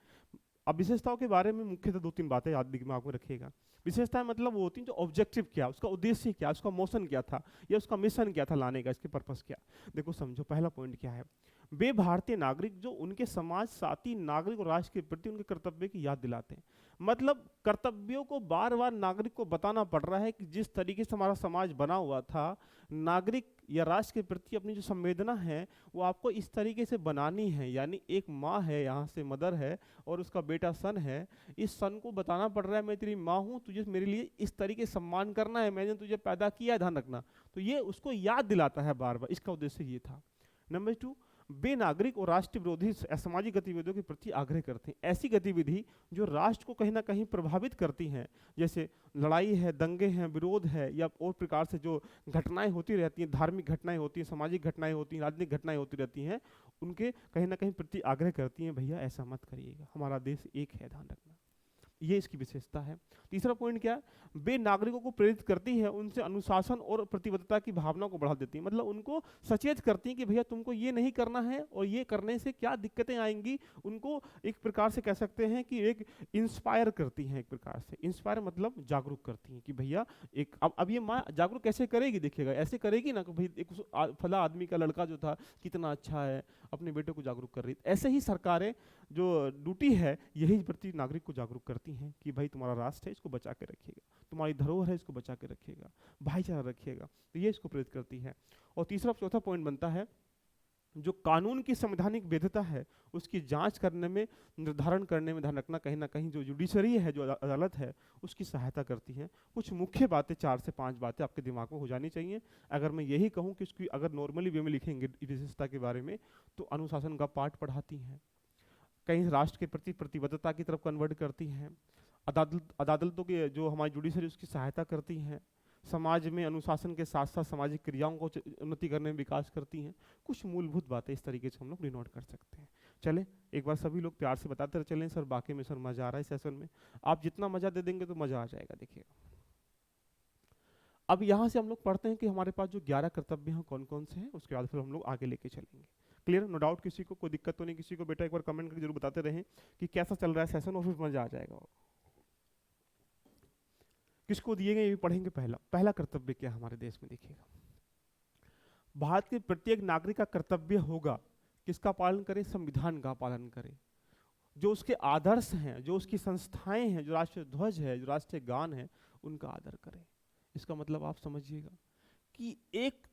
अब विशेषताओं के बारे में मुख्यतः 2-3 बातें याद दिमाग में रखिएगा। विशेषताएं मतलब वो होती हैं जो ऑब्जेक्टिव क्या, उसका उद्देश्य क्या, उसका मोशन क्या था, या उसका मिशन क्या था लाने का, इसके पर्पस क्या। देखो समझो, पहला पॉइंट क्या है, वे भारतीय नागरिक जो उनके समाज साथी नागरिक और राष्ट्र के प्रति उनके कर्तव्य की याद दिलाते हैं। मतलब कर्तव्यों को बार बार नागरिक को बताना पड़ रहा है कि जिस तरीके से हमारा समाज बना हुआ था, नागरिक या राष्ट्र के प्रति अपनी जो संवेदना है वो आपको इस तरीके से बनानी है। यानी एक माँ है, यहाँ से मदर है, और उसका बेटा सन है, इस सन को बताना पड़ रहा है मैं तेरी माँ हूँ, तुझे मेरे लिए इस तरीके से सम्मान करना है, मैंने तुझे पैदा किया है, ध्यान रखना। तो ये उसको याद दिलाता है बार बार, इसका उद्देश्य ये था। नंबर 2, वे नागरिक और राष्ट्र विरोधी असामाजिक गतिविधियों के प्रति आग्रह करते हैं। ऐसी गतिविधि जो राष्ट्र को कहीं ना कहीं प्रभावित करती हैं, जैसे लड़ाई है, दंगे हैं, विरोध है, या और प्रकार से जो घटनाएं होती रहती हैं, धार्मिक घटनाएं होती हैं, सामाजिक घटनाएं होती हैं, राजनीतिक घटनाएं होती रहती हैं, उनके कहीं ना कहीं प्रति आग्रह करती हैं, भैया ऐसा मत करिएगा, हमारा देश एक है, ध्यान रखना। ये इसकी विशेषता है। तीसरा पॉइंट क्या है, वे नागरिकों को प्रेरित करती है, उनसे अनुशासन और प्रतिबद्धता की भावना को बढ़ा देती है। मतलब उनको सचेत करती है कि भैया तुमको ये नहीं करना है और ये करने से क्या दिक्कतें आएंगी। उनको एक प्रकार से कह सकते हैं कि एक इंस्पायर करती हैं, एक प्रकार से इंस्पायर मतलब जागरूक करती हैं कि भैया एक अब ये माँ जागरूक कैसे करेगी, देखिएगा ऐसे करेगी ना कि भाई एक फला आदमी का लड़का जो था कितना अच्छा है, अपने बेटे को जागरूक कर रही। ऐसे ही सरकारें जो ड्यूटी है यही प्रति नागरिक को जागरूक करती हैं कि भाई तुम्हारा राष्ट्र है, इसको बचा के रखिएगा, तुम्हारी धरोहर है, इसको बचा के रखिएगा, भाईचारा रखिएगा। तो ये इसको प्रेरित करती है। और तीसरा चौथा पॉइंट बनता है, जो कानून की संवैधानिक वैधता है उसकी जांच करने में, निर्धारण करने में ध्यान रखना, कहीं ना कहीं जो जुडिशरी है, जो अदालत है, उसकी सहायता करती है। कुछ मुख्य बातें, 4 से 5 बातें आपके दिमाग में हो जानी चाहिए। अगर मैं यही कहूँ कि इसकी अगर नॉर्मली वे में लिखेंगे विशेषता के बारे में, तो अनुशासन का पाठ पढ़ाती हैं, कहीं राष्ट्र के प्रति प्रतिबद्धता की तरफ कन्वर्ट करती हैं, अदालतों की जो हमारी जुडिशरी उसकी सहायता करती हैं, समाज में अनुशासन के साथ साथ सामाजिक क्रियाओं को उन्नति करने में विकास करती हैं। कुछ मूलभूत बातें इस तरीके से हम लोग डिनोट कर सकते हैं। चलें एक बार सभी लोग प्यार से बताते रहे चलें सर, बाकी में सर मजा आ रहा है सेशन में, आप जितना मजा दे देंगे तो मजा आ जाएगा। देखिए अब यहाँ से हम लोग पढ़ते हैं कि हमारे पास जो 11 कर्तव्य हैं कौन कौन से हैं, उसके बाद फिर हम लोग आगे लेके चलेंगे। क्लियर? No doubt? किसी को कोई दिक्कत तो नहीं? किसी को बेटा एक बार कमेंट करके जरूर बताते रहें कि कैसा चल रहा है सेशन, और फिर मजा आ जाएगा। किसको दिए गए ये भी पढ़ेंगे। पहला कर्तव्य क्या हमारे देश में, देखिएगा भारत के प्रत्येक नागरिक का कर्तव्य होगा किसका पालन करे, संविधान का पालन करे। जो उसके आदर्श हैं, जो उसकी संस्थाएं हैं, जो राष्ट्रीय ध्वज है, जो राष्ट्रीय गान है, उनका आदर करे। इसका मतलब आप समझिएगा कि एक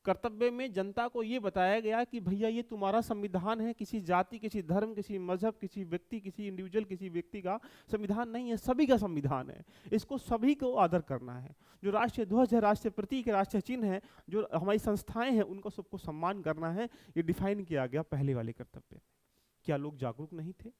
कर्तव्य में जनता को ये बताया गया कि भैया ये तुम्हारा संविधान है, किसी जाति, किसी धर्म, किसी मजहब, किसी व्यक्ति, किसी इंडिविजुअल, किसी व्यक्ति का संविधान नहीं है, सभी का संविधान है, इसको सभी को आदर करना है। जो राष्ट्रीय ध्वज है, राष्ट्रीय प्रतीक है, राष्ट्रीय चिन्ह है, जो हमारी संस्थाएं हैं, उनको सबको सम्मान करना है। ये डिफाइन किया गया पहले वाले कर्तव्य में। क्या लोग जागरूक नहीं थे?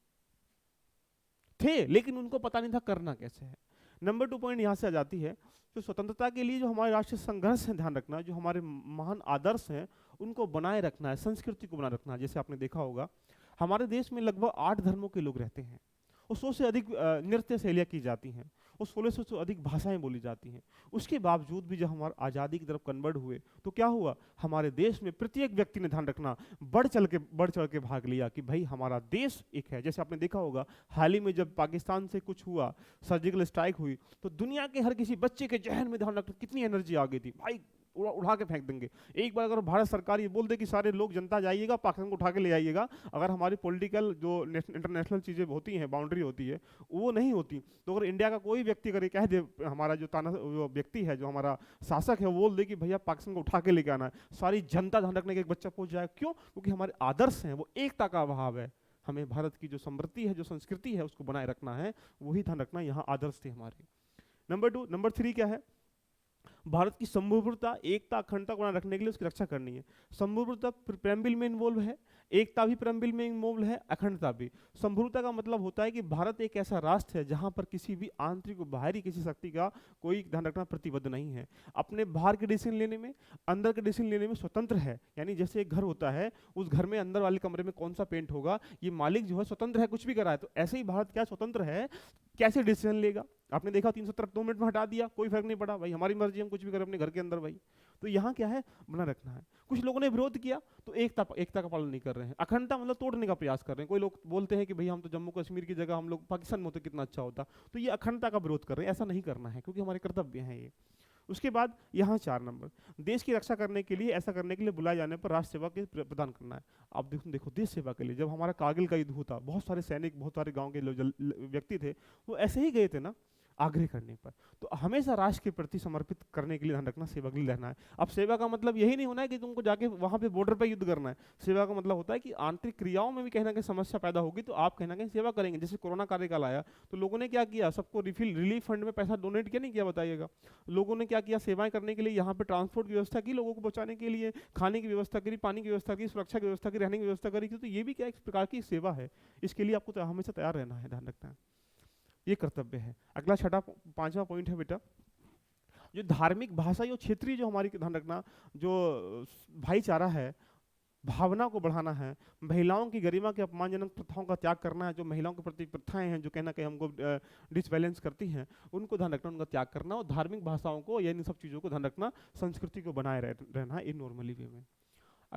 थे, लेकिन उनको पता नहीं था करना कैसे है। नंबर 2 पॉइंट यहाँ से आ जाती है, जो स्वतंत्रता के लिए जो हमारे राष्ट्रीय संघर्ष है, ध्यान रखना, जो हमारे महान आदर्श हैं उनको बनाए रखना है, संस्कृति को बनाए रखना है। जैसे आपने देखा होगा हमारे देश में लगभग 8 धर्मों के लोग रहते हैं, और 100 से अधिक नृत्य शैलियाँ की जाती हैं, और 1600 से अधिक भाषाएं बोली जाती हैं। उसके बावजूद भी जब हमारे आज़ादी की तरफ कन्वर्ट हुए तो क्या हुआ, हमारे देश में प्रत्येक व्यक्ति ने, ध्यान रखना, बढ़ चढ़ के भाग लिया कि भाई हमारा देश एक है। जैसे आपने देखा होगा हाल ही में जब पाकिस्तान से कुछ हुआ, सर्जिकल स्ट्राइक हुई, तो दुनिया के हर किसी बच्चे के जहन में, ध्यान रखना, कितनी एनर्जी आ गई थी, भाई उड़ा के फेंक देंगे। एक बार अगर भारत सरकार ये बोल दे कि सारे लोग, जनता जाइएगा, पाकिस्तान को उठा के ले आइएगा, अगर हमारी पॉलिटिकल जो इंटरनेशनल चीज़ें होती हैं, बाउंड्री होती है, वो नहीं होती, तो अगर इंडिया का कोई व्यक्ति अगर ये कह दे, हमारा जो जो व्यक्ति है, जो हमारा शासक है, वो बोल दे कि भैया पाकिस्तान को उठा के लेके आना है, सारी जनता, ध्यान रखने के एक बच्चा पहुंच जाएगा। क्यों? क्योंकि हमारे आदर्श हैं, वो एकता का अभाव है। हमें भारत की जो समृद्धि है, जो संस्कृति है, उसको बनाए रखना है, वही ध्यान रखना यहाँ आदर्श थे हमारे। नंबर 3 क्या है, भारत की संप्रभुता, एकता, अखंडता को बनाए रखने के लिए उसकी रक्षा करनी है। संप्रभुता प्रेम्बिल में इन्वॉल्व है, एकता भी प्रेम्बिल में इन्वॉल्व है, अखंडता भी। संप्रभुता का मतलब होता है कि भारत एक ऐसा राष्ट्र है जहां पर किसी भी आंतरिक व बाहरी किसी शक्ति का कोई, ध्यान रखना, प्रतिबद्ध नहीं है। अपने बाहर के डिसीजन लेने में, अंदर के डिसीजन लेने में स्वतंत्र है। यानी जैसे एक घर होता है, उस घर में अंदर वाले कमरे में कौन सा पेंट होगा, ये मालिक जो है स्वतंत्र है, कुछ भी कराए। तो ऐसे ही भारत क्या स्वतंत्र है, कैसे डिसीजन लेगा। आपने देखा 370 2 मिनट में हटा दिया, कोई फर्क नहीं पड़ा, भाई हमारी मर्जी, हम कुछ भी करें अपने घर के अंदर भाई। तो यहाँ क्या है, बना रखना है। कुछ लोगों ने विरोध किया तो एकता का पालन नहीं कर रहे हैं, अखंडता मतलब तोड़ने का प्रयास कर रहे हैं। कोई लोग बोलते हैं कि भाई हम तो जम्मू कश्मीर की जगह हम लोग पाकिस्तान में होते कितना अच्छा होता, तो ये अखंडता का विरोध कर रहे हैं। ऐसा नहीं करना है, क्योंकि हमारे कर्तव्य हैं ये। उसके बाद यहाँ 4 नंबर, देश की रक्षा करने के लिए, ऐसा करने के लिए बुलाए जाने पर राष्ट्र सेवा के प्रदान करना है। आप देखो देश सेवा के लिए जब हमारा कारगिल का युद्ध हुआ, बहुत सारे सैनिक, बहुत सारे गांव के व्यक्ति थे, वो ऐसे ही गए थे ना आग्रह करने पर। तो हमेशा राष्ट्र के प्रति समर्पित करने के लिए, ध्यान रखना, सेवा के लिए रहना है। अब सेवा का मतलब यही नहीं होना है कि तुमको जाके वहां पे बॉर्डर पे युद्ध करना है। सेवा का मतलब होता है कि आंतरिक क्रियाओं में भी कहीं ना कहीं समस्या पैदा होगी तो आप कहीं ना कहीं सेवा करेंगे। जैसे कोरोना कार्यकाल आया तो लोगों ने क्या किया, सबको रिलीफ फंड में पैसा डोनेट किया, नहीं किया, बताइएगा। लोगों ने क्या किया, सेवाएं करने के लिए यहाँ पे ट्रांसपोर्ट की व्यवस्था की, लोगों को बचाने के लिए खाने की व्यवस्था करी, पानी की व्यवस्था की, सुरक्षा की व्यवस्था की, रहने की व्यवस्था करी। तो ये भी क्या एक प्रकार की सेवा है। इसके लिए आपको हमेशा तैयार रहना है, ध्यान रखना है, ये कर्तव्य है। अगला 5वां पॉइंट है बेटा, जो धार्मिक, भाषाई और क्षेत्रीय जो हमारी, ध्यान रखना, जो भाईचारा है, भावना को बढ़ाना है। महिलाओं की गरिमा के अपमानजनक प्रथाओं का त्याग करना है। जो महिलाओं के प्रति प्रथाएं हैं जो कहीं ना कहीं हमको डिसबैलेंस करती हैं, उनको ध्यान रखना, उनका त्याग करना, और धार्मिक भाषाओं को, या इन सब चीज़ों को ध्यान रखना, संस्कृति को बनाए रहना है इन नॉर्मली वे में।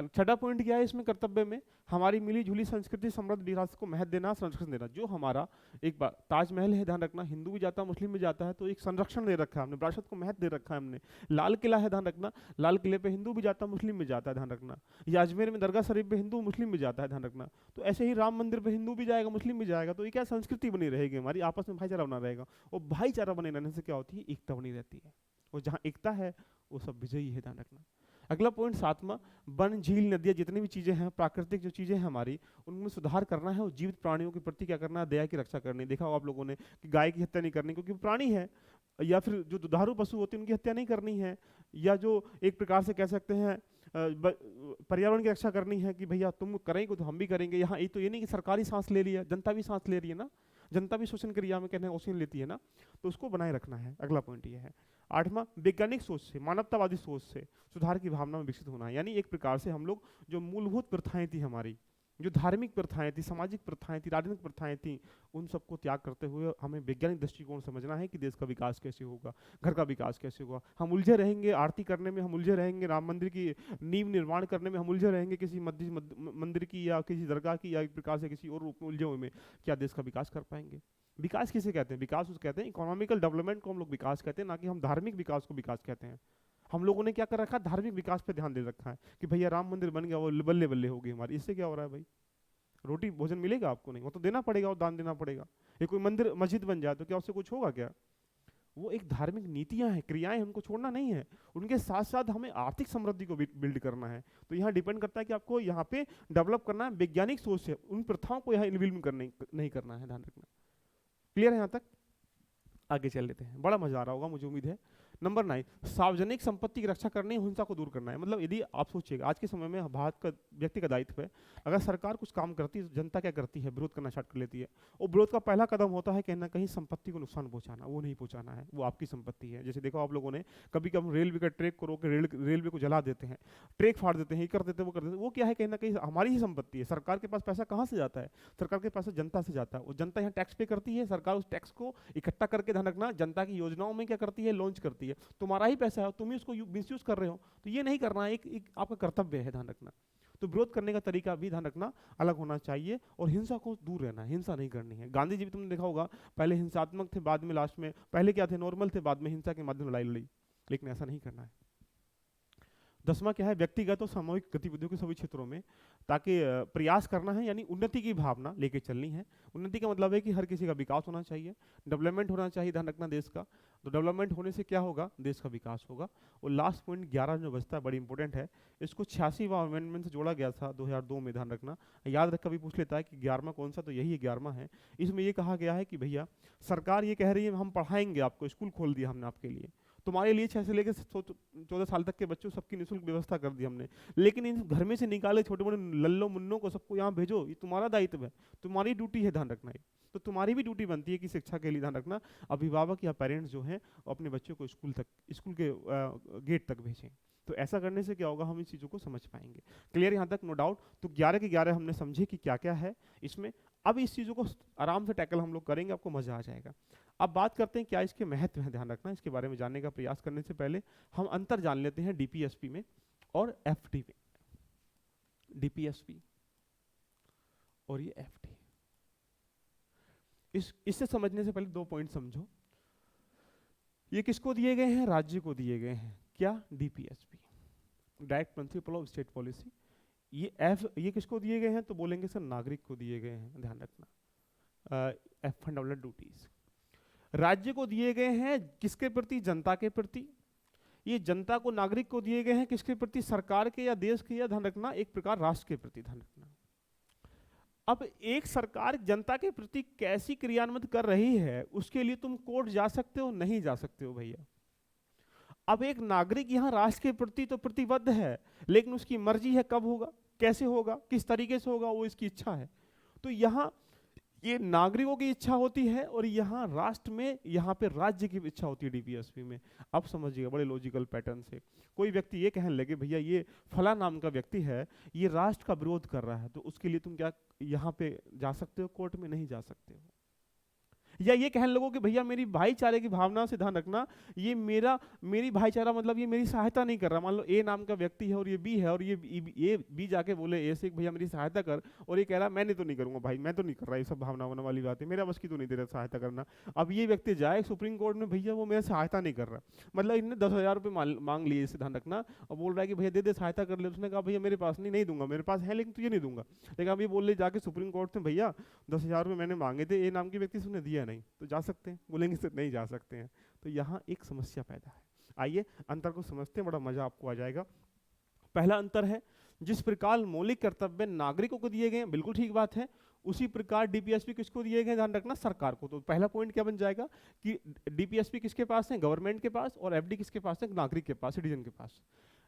6वां पॉइंट क्या है इसमें कर्तव्य में, हमारी मिली जुली संस्कृति, समृद्ध विरासत को महत्व देना, संरक्षण देना। जो हमारा एक बार ताजमहल है, ध्यान रखना, हिंदू भी जाता है, मुस्लिम भी जाता है, तो एक संरक्षण दे रखा है हमने, विरासत को महत्व दे रखा है हमने। लाल किला है, ध्यान रखना, लाल किले पे हिंदू भी जाता है, मुस्लिम भी जाता है, ध्यान रखना। या अजमेर में दरगाह शरीफ पे हिंदू मुस्लिम भी जाता है, ध्यान रखना। तो ऐसे ही राम मंदिर पे हिंदू भी जाएगा, मुस्लिम भी जाएगा। तो ये क्या संस्कृति बनी रहेगी हमारी, आपस में भाईचारा बना रहेगा। और भाईचारा बने रहने से क्या होती है, एकता बनी रहती है, और जहाँ एकता है वो सब विजयी है, ध्यान रखना। अगला पॉइंट 7वां, वन, झील, नदियाँ, जितनी भी चीज़ें हैं, प्राकृतिक जो चीज़ें हैं हमारी, उनमें सुधार करना है, और जीवित प्राणियों के प्रति क्या करना है, दया की रक्षा करनी। देखा होगा आप लोगों ने कि गाय की हत्या नहीं करनी क्योंकि वो प्राणी है, या फिर जो दुधारू पशु होते हैं उनकी हत्या नहीं करनी है, या जो एक प्रकार से कह सकते हैं पर्यावरण की रक्षा करनी है कि भैया तुम करेंगे तो हम भी करेंगे। यहाँ ये तो ये नहीं कि सरकारी सांस ले रही है, जनता भी सांस ले रही है ना, जनता भी शोषण क्रिया में कहने ऑक्सीजन लेती है ना, तो उसको बनाए रखना है। अगला पॉइंट ये है। 8वां, वैज्ञानिक सोच से, मानवतावादी सोच से सुधार की भावना में विकसित होना है। यानी एक प्रकार से हम लोग जो मूलभूत प्रथाएं थी हमारी, जो धार्मिक प्रथाएं थी, सामाजिक प्रथाएं थी, राजनीतिक प्रथाएं थी, उन सबको त्याग करते हुए हमें वैज्ञानिक दृष्टिकोण समझना है कि देश का विकास कैसे होगा, घर का विकास कैसे होगा। हम उलझे रहेंगे आरती करने में, हम उलझे रहेंगे राम मंदिर की नींव निर्माण करने में, हम उलझे रहेंगे किसी मंदिर की या किसी दरगाह की या एक प्रकार से किसी और रूप में उलझे हुए में, क्या देश का विकास कर पाएंगे। विकास किसे कहते हैं, विकास उसको कहते हैं, इकोनॉमिकल डेवलपमेंट को हम लोग विकास कहते हैं, ना कि हम धार्मिक विकास को विकास कहते हैं। हम लोगों ने क्या कर रखा है, धार्मिक विकास पे ध्यान दे रखा है कि भैया राम मंदिर बन गया, वो बल्ले बल्ले हो गई हमारी। इससे क्या हो रहा है भाई, रोटी भोजन मिलेगा आपको नहीं, वो तो देना पड़ेगा और दान देना पड़ेगा। ये कोई मंदिर मस्जिद बन जाए तो क्या उससे कुछ होगा क्या। वो एक धार्मिक नीतियां हैं, क्रियाएं, हमको छोड़ना नहीं है। उनके साथ साथ हमें आर्थिक समृद्धि को बिल्ड करना है। तो यहाँ डिपेंड करता है कि आपको यहाँ पे डेवलप करना है वैज्ञानिक सोच से, उन प्रथाओं को यहाँ इन्वॉल्व नहीं करना है, ध्यान रखना। क्लियर है यहाँ तक, आगे चल लेते हैं, बड़ा मजा आ रहा होगा मुझे उम्मीद है। नंबर 9, सार्वजनिक संपत्ति की रक्षा करनी, हिंसा को दूर करना है। मतलब यदि आप सोचिएगा आज के समय में भारत का व्यक्ति का दायित्व है, अगर सरकार कुछ काम करती है तो जनता क्या करती है, विरोध करना स्टार्ट कर लेती है। और विरोध का पहला कदम होता है कहीं ना कहीं संपत्ति को नुकसान पहुंचाना। वो नहीं पहुंचाना है, वो आपकी संपत्ति है। जैसे देखो आप लोगों ने कभी कभी रेलवे का ट्रैक को रोक के रेलवे को जला देते हैं, ट्रैक फाड़ देते हैं, ये कर देते हैं, वो कर देते हैं। वो क्या है, कहीं ना कहीं हमारी ही संपत्ति है। सरकार के पास पैसा कहाँ से जाता है, सरकार के पास जनता से जाता है। और जनता यहाँ टैक्स पे करती है, सरकार उस टैक्स को इकट्ठा करके, ध्यान रखना, जनता की योजनाओं में क्या करती है, लॉन्च करती है। तुम्हारा ही पैसा है, तुम ही उसको मिसयूज कर रहे हो, तो ये नहीं करना है, एक आपका कर्तव्य है, ध्यान रखना। तो विरोध करने का तरीका भी, ध्यान रखना, अलग होना चाहिए और हिंसा को दूर रहना है, हिंसा नहीं करनी है। गांधी जी भी तुमने देखा होगा, पहले हिंसात्मक थे, बाद में लास्ट में, पहले क्या थे, नॉर्मल थे, बाद में हिंसा के माध्यम लड़ाई लड़ी। लेकिन ऐसा नहीं करना है। 10वां क्या है, व्यक्तिगत और सामूहिक गतिविधियों के सभी क्षेत्रों में ताकि प्रयास करना है, यानी उन्नति की भावना लेके चलनी है। उन्नति का मतलब है कि हर किसी का विकास होना चाहिए, डेवलपमेंट होना चाहिए, ध्यान रखना देश का। तो डेवलपमेंट होने से क्या होगा, देश का विकास होगा। और लास्ट पॉइंट 11 जो बचता है, बड़ी इंपॉर्टेंट है, इसको 86वां अमेंडमेंट से जोड़ा गया था 2002 में, ध्यान रखना। याद रख, कभी पूछ लेता है कि 11वां कौन सा, तो यही 11वां है। इसमें ये कहा गया है कि भैया सरकार ये कह रही है हम पढ़ाएंगे आपको, स्कूल खोल दिया हमने आपके लिए, तुम्हारे लिए 6 से लेकर 14 साल तक के बच्चों सबकी निःशुल्क व्यवस्था कर दी हमने, लेकिन इन घर में से निकाले छोटे मोटे लल्लो मुन्नों को सबको यहाँ भेजो, ये तुम्हारा दायित्व है, तुम्हारी ड्यूटी है, ध्यान रखना है। तो तुम्हारी भी ड्यूटी बनती है कि शिक्षा के लिए, ध्यान रखना, अभिभावक या पेरेंट्स जो हैं अपने बच्चों को स्कूल के गेट तक भेजें। तो ऐसा करने से क्या होगा, हम इस चीज़ों को समझ पाएंगे। क्लियर यहाँ तक, नो डाउट। तो 11 के 11 हमने समझे कि क्या क्या है इसमें। अब इस चीज़ों को आराम से टैकल हम लोग करेंगे, आपको मजा आ जाएगा। अब बात करते हैं क्या इसके महत्व हैं, ध्यान रखना। इसके बारे में जानने का प्रयास करने से पहले हम अंतर जान लेते हैं डीपीएसपी में और एफडी में। डीपीएसपी और ये एफडी, इससे समझने से पहले 2 पॉइंट समझो। ये किसको दिए गए हैं, राज्य को दिए गए हैं। क्या, DPSP, direct principle of state policy. ये किसको दिए गए हैं, तो बोलेंगे सर नागरिक को दिए गए हैं, ध्यान रखना। फंडामेंटल ड्यूटीज राज्य को दिए गए हैं, किसके प्रति, जनता के प्रति। ये जनता को, नागरिक को दिए गए हैं किसके प्रति, सरकार के या देश के, या ध्यान रखना एक प्रकार राष्ट्र के प्रति, ध्यान रखना। अब एक सरकार जनता के प्रति कैसी क्रियान्वित कर रही है, उसके लिए तुम कोर्ट जा सकते हो, नहीं जा सकते हो भैया। अब एक नागरिक यहाँ राष्ट्र के प्रति तो प्रतिबद्ध है, लेकिन उसकी मर्जी है कब होगा, कैसे होगा, किस तरीके से होगा, वो इसकी इच्छा है। तो यहाँ ये नागरिकों की इच्छा होती है और यहाँ राष्ट्र में, यहाँ पे राज्य की इच्छा होती है डीपीएसपी में। अब समझिएगा बड़े लॉजिकल पैटर्न से। कोई व्यक्ति ये कहने लगे भैया ये फला नाम का व्यक्ति है, ये राष्ट्र का विरोध कर रहा है, तो उसके लिए तुम क्या यहाँ पे जा सकते हो, कोर्ट में नहीं जा सकते हो। या ये कहने लगो कि भैया मेरी भाईचारे की भावना से, ध्यान रखना, ये मेरी भाईचारा मतलब ये मेरी सहायता नहीं कर रहा। मान लो ए नाम का व्यक्ति है और ये बी है, और ये बी जाके बोले ए से भैया मेरी सहायता कर, और ये कह रहा मैं तो नहीं करूंगा भाई, मैं तो नहीं कर रहा, ये सब भावना वाली बात है, मेरा बस की तो नहीं दे रहा सहायता करना। अब ये व्यक्ति जाए सुप्रीम कोर्ट में, भैया वो मेरा सहायता नहीं कर रहा, मतलब इन्हें 10,000 रुपये मांग लिए, इसे ध्यान रखना, और बोल रहा है कि भैया दे दे सहायता कर ले। उसने कहा भैया मेरे पास नहीं दूंगा, मेरे पास है लेकिन तुझे नहीं दूंगा। लेकिन अब ये बोल ले जाके सुप्रीम कोर्ट में, भैया 10,000 रुपये मैंने मांगे थे, ए नाम के व्यक्ति से उसने दिया नहीं, तो जा सकते हैं, बोलेंगे सर नहीं जा सकते हैं। तो यहाँ एक समस्या पैदा है। आइए अंतर को समझते हैं, बड़ा मजा आपको आ जाएगा। पहला अंतर है, जिस प्रकार मौलिक कर्तव्य नागरिकों को दिए गए हैं, बिल्कुल ठीक बात है, उसी प्रकार डीपीएसपी किसको दिए गए, ध्यान रखना, सरकार को। तो पहला पॉइंट क्या बन जाएगा कि डीपीएसपी किसके पास है, गवर्नमेंट के पास, और एफडी किसके पास है, नागरिक के पास, सिटीजन के पास।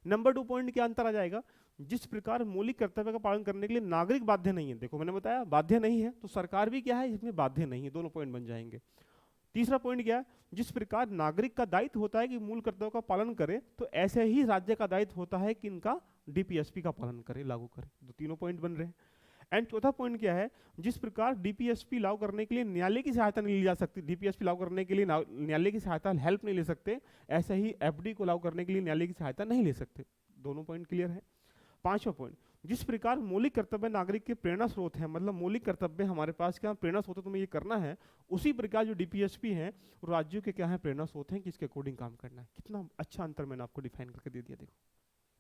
नंबर 2 पॉइंट क्या अंतर आ जाएगा, जिस प्रकार मौलिक कर्तव्य का पालन करने के लिए नागरिक बाध्य नहीं है, देखो मैंने बताया बाध्य नहीं है, तो सरकार भी क्या है, इसमें बाध्य नहीं है, दोनों पॉइंट बन जाएंगे। तीसरा पॉइंट क्या है, जिस प्रकार नागरिक का दायित्व होता है कि मूल कर्तव्यों का पालन करे, तो ऐसे ही राज्य का दायित्व होता है कि इनका डीपीएसपी का पालन करे, लागू करे। तो तीनों पॉइंट बन रहे हैं। एंड चौथा पॉइंट क्या है, जिस प्रकार डीपीएसपी लागू करने के लिए न्यायालय की सहायता नहीं ली जा सकती, डीपीएसपी लागू करने के लिए न्यायालय की सहायता, हेल्प नहीं ले सकते, ऐसे ही एफडी को लागू करने के लिए न्यायालय की सहायता नहीं ले सकते। दोनों पॉइंट क्लियर है। पांचवा पॉइंट, जिस प्रकार मौलिक कर्तव्य नागरिक के प्रेरणा स्रोत है, मतलब मौलिक कर्तव्य हमारे पास क्या प्रेरणा स्रोत है, तुम्हें ये करना है, उसी प्रकार जो डीपीएसपी है राज्यों के क्या है प्रेरणा स्रोत हैं कि इसके अकॉर्डिंग काम करना है। कितना अच्छा अंतर मैंने आपको डिफाइन करके दे दिया। देखो,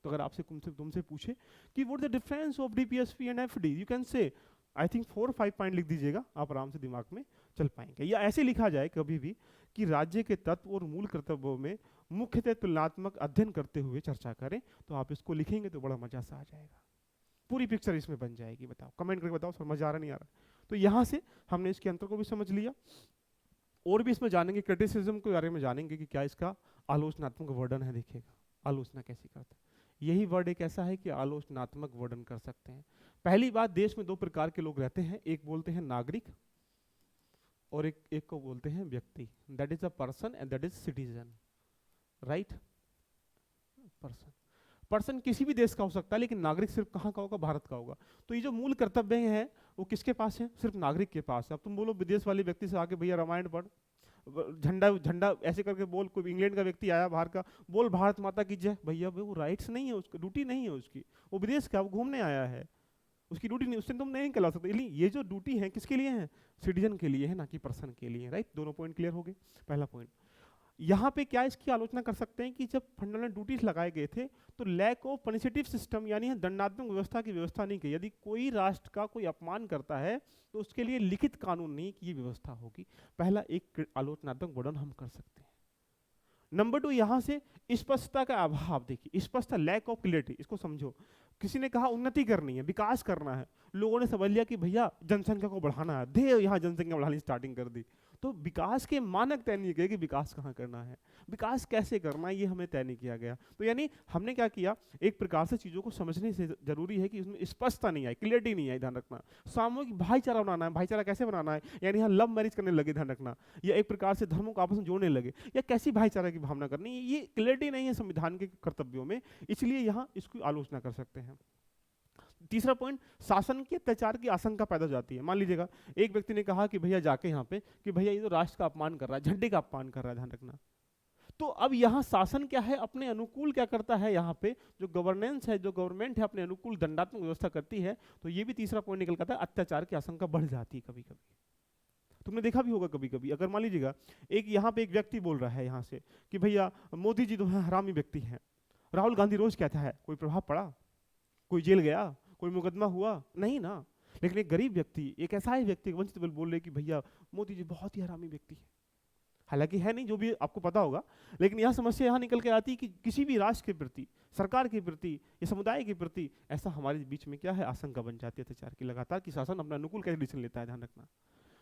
तो अगर आपसे तुमसे पूछे कि what the difference of DPSP and FD, you can say I think 4 और 5 पॉइंट लिख दीजिएगा, आप आराम से दिमाग में चल पाएंगे। या ऐसे लिखा जाए कभी भी कि राज्य के तत्व और मूल कर्तव्यों में मुख्यतः तुलनात्मक अध्ययन करते हुए चर्चा करें, तो आप इसको लिखेंगे तो बड़ा मजा सा आ जाएगा, पूरी पिक्चर इसमें बन जाएगी। बताओ, कमेंट करके बताओ समझ आ रहा नहीं आ रहा। तो यहाँ से हमने इसके अंतर को भी समझ लिया और भी इसमें जानेंगे, क्रिटिसिज्म के बारे में जानेंगे कि क्या इसका आलोचनात्मक वर्णन है, देखिएगा आलोचना कैसी करते हैं। यही वर्ड एक ऐसा है कि आलोचनात्मक वर्णन कर सकते हैं। पहली बात, देश में दो प्रकार के लोग रहते हैं, एक बोलते हैं नागरिक और एक को बोलते हैं व्यक्ति। That is a person and that is citizen, right. Person किसी भी देश का हो सकता है, लेकिन नागरिक सिर्फ कहाँ का होगा, भारत का होगा। तो ये जो मूल कर्तव्य हैं वो किसके पास है, सिर्फ नागरिक के पास है। अब तुम बोलो विदेश वाले व्यक्ति से आके भैया रामायण पढ़, झंडा झंडा ऐसे करके बोल, कोई इंग्लैंड का व्यक्ति आया बाहर का, बोल भारत माता की जय, भैया वो राइट्स नहीं है उसका, ड्यूटी नहीं है उसकी, वो विदेश का, वो घूमने आया है, उसकी ड्यूटी नहीं, उससे तुम नहीं कहला सकते। ये जो ड्यूटी है किसके लिए है, सिटीजन के लिए है, ना कि पर्सन के लिए, राइट। दोनों पॉइंट क्लियर हो गए। पहला पॉइंट, यहाँ पे क्या इसकी आलोचना कर सकते हैं कि जब फंडामेंटल ड्यूटीज लगाए गए थे तो लैक ऑफ पनिशेटिव सिस्टम, यानी दंडात्मक व्यवस्था की व्यवस्था नहीं की। यदि कोई राष्ट्र का कोई अपमान करता है तो उसके लिए लिखित कानून नहीं की व्यवस्था होगी। पहला एक आलोचनात्मक वर्णन हम कर सकते हैं। नंबर 2, यहाँ से स्पष्टता का अभाव। देखिए स्पष्टता, लैक ऑफ क्लियरिटी, इसको समझो। किसी ने कहा उन्नति करनी है, विकास करना है, लोगों ने समझ लिया कि भैया जनसंख्या को बढ़ाना है, दे यहाँ जनसंख्या बढ़ानी स्टार्टिंग कर दी। तो विकास के मानक तय नहीं किए कि विकास कहाँ करना है, विकास कैसे करना है, ये हमें तय नहीं किया गया। तो यानी हमने क्या किया, एक प्रकार से चीज़ों को समझने से जरूरी है कि उसमें स्पष्टता नहीं आई, क्लियरिटी नहीं आई, ध्यान रखना। सामूहिक भाईचारा बनाना है, भाईचारा कैसे बनाना है, यानी यहाँ लव मैरिज करने लगे, ध्यान रखना, या एक प्रकार से धर्मों को आपस में जोड़ने लगे, या कैसी भाईचारा की भावना करनी, ये क्लियरिटी नहीं है संविधान के कर्तव्यों में, इसलिए यहाँ इसकी आलोचना कर सकते हैं। तीसरा पॉइंट, शासन के अत्याचार की आशंका पैदा हो जाती है। मान लीजिएगा एक व्यक्ति ने कहा कि भैया जाके यहाँ पे कि भैया ये तो राष्ट्र का अपमान कर रहा है, झंडे का अपमान कर रहा है, ध्यान रखना। तो अब यहाँ शासन क्या है, अपने अनुकूल क्या करता है, यहाँ पे जो गवर्नेंस है, जो गवर्नमेंट है, अपने अनुकूल दंडात्मक व्यवस्था करती है। तो ये भी तीसरा पॉइंट निकल करता है, अत्याचार की आशंका बढ़ जाती है कभी कभी। तुमने देखा भी होगा कभी कभी, अगर मान लीजिएगा एक यहाँ पे एक व्यक्ति बोल रहा है यहाँ से कि भैया मोदी जी तो है हरामी व्यक्ति हैं, राहुल गांधी रोज कहता है, कोई प्रभाव पड़ा, कोई जेल गया, कोई मुकदमा हुआ नहीं ना। लेकिन एक गरीब व्यक्ति, एक ऐसा ही व्यक्ति वंचित बोल रहे कि भैया मोदी जी बहुत ही हरामी व्यक्ति है, हालांकि है नहीं, जो भी आपको पता होगा। लेकिन यह समस्या यहाँ निकल के आती है कि किसी भी राष्ट्र के प्रति, सरकार के प्रति या समुदाय के प्रति ऐसा हमारे बीच में क्या है, आशंका बन जाती है अत्याचार की लगातार, कि शासन अपना अनुकूल कैसे डिसीजन लेता है, ध्यान रखना।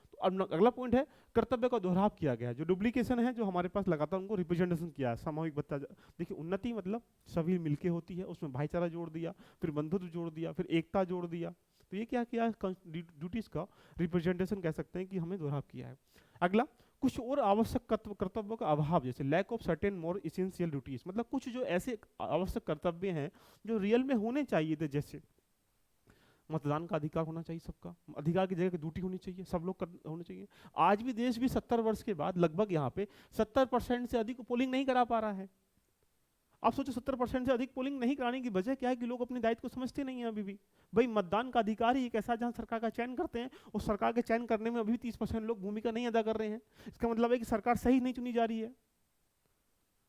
तो अब अगला पॉइंट है, कर्तव्य का दोहराव किया गया है। जो डुप्लीकेशन है जो हमारे पास लगातार, उनको रिप्रेजेंटेशन किया है, सामूहिक बता। देखिए उन्नति मतलब सभी मिलके होती है, उसमें भाईचारा जोड़ दिया, फिर बंधुत्व जोड़ दिया, फिर एकता जोड़ दिया। तो ये क्या किया, ड्यूटीज का रिप्रेजेंटेशन कह सकते हैं कि हमें दोहराव किया है। अगला, कुछ और आवश्यक कर्तव्यों का अभाव, जैसे lack of certain more essential duties, मतलब कुछ जो ऐसे आवश्यक कर्तव्य हैं जो रियल में होने चाहिए थे, जैसे मतदान का अधिकार होना चाहिए सबका, अधिकार की जगह ड्यूटी होनी चाहिए, सब लोग होने चाहिए। आज भी देश भी 70 वर्ष के बाद लगभग यहाँ पे 70% से अधिक पोलिंग नहीं करा पा रहा है। आप सोचो 70% से अधिक पोलिंग नहीं कराने की वजह क्या है, कि लोग अपने दायित्व को समझते नहीं है अभी भी। भाई मतदान का अधिकार ही एक ऐसा जहां सरकार का चयन करते हैं, उस सरकार के चयन करने में अभी 30% लोग भूमिका नहीं अदा कर रहे हैं। इसका मतलब है कि सरकार सही नहीं चुनी जा रही है।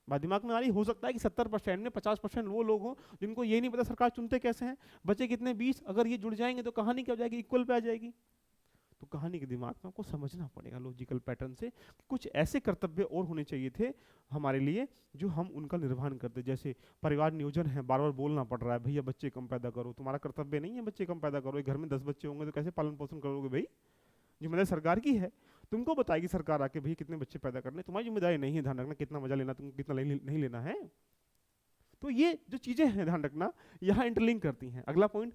बात दिमाग में आ रही, हो सकता है कि 70% में 50% वो लोग हों जिनको ये नहीं पता सरकार चुनते कैसे हैं, बचे कितने 20, अगर ये जुड़ जाएंगे तो कहानी क्या हो जाएगी, इक्वल पे आ जाएगी। तो कहानी के दिमाग में आपको समझना पड़ेगा लॉजिकल पैटर्न से, कुछ ऐसे कर्तव्य और होने चाहिए थे हमारे लिए जो हम उनका निर्वहन करते। जैसे परिवार नियोजन है, बार बार बोलना पड़ रहा है भैया बच्चे कम पैदा करो, तुम्हारा कर्तव्य नहीं है बच्चे कम पैदा करो। एक घर में 10 बच्चे होंगे तो कैसे पालन पोषण करोगे भाई, जिम्मेदारी सरकार की है। तुमको बताएगी सरकार आके भैया कितने बच्चे पैदा करने, तुम्हारी जिम्मेदारी नहीं है, ध्यान रखना कितना मजा लेना, तुमको कितना नहीं लेना है। तो ये जो चीजें हैं ध्यान रखना, यहाँ इंटरलिंक करती हैं। अगला पॉइंट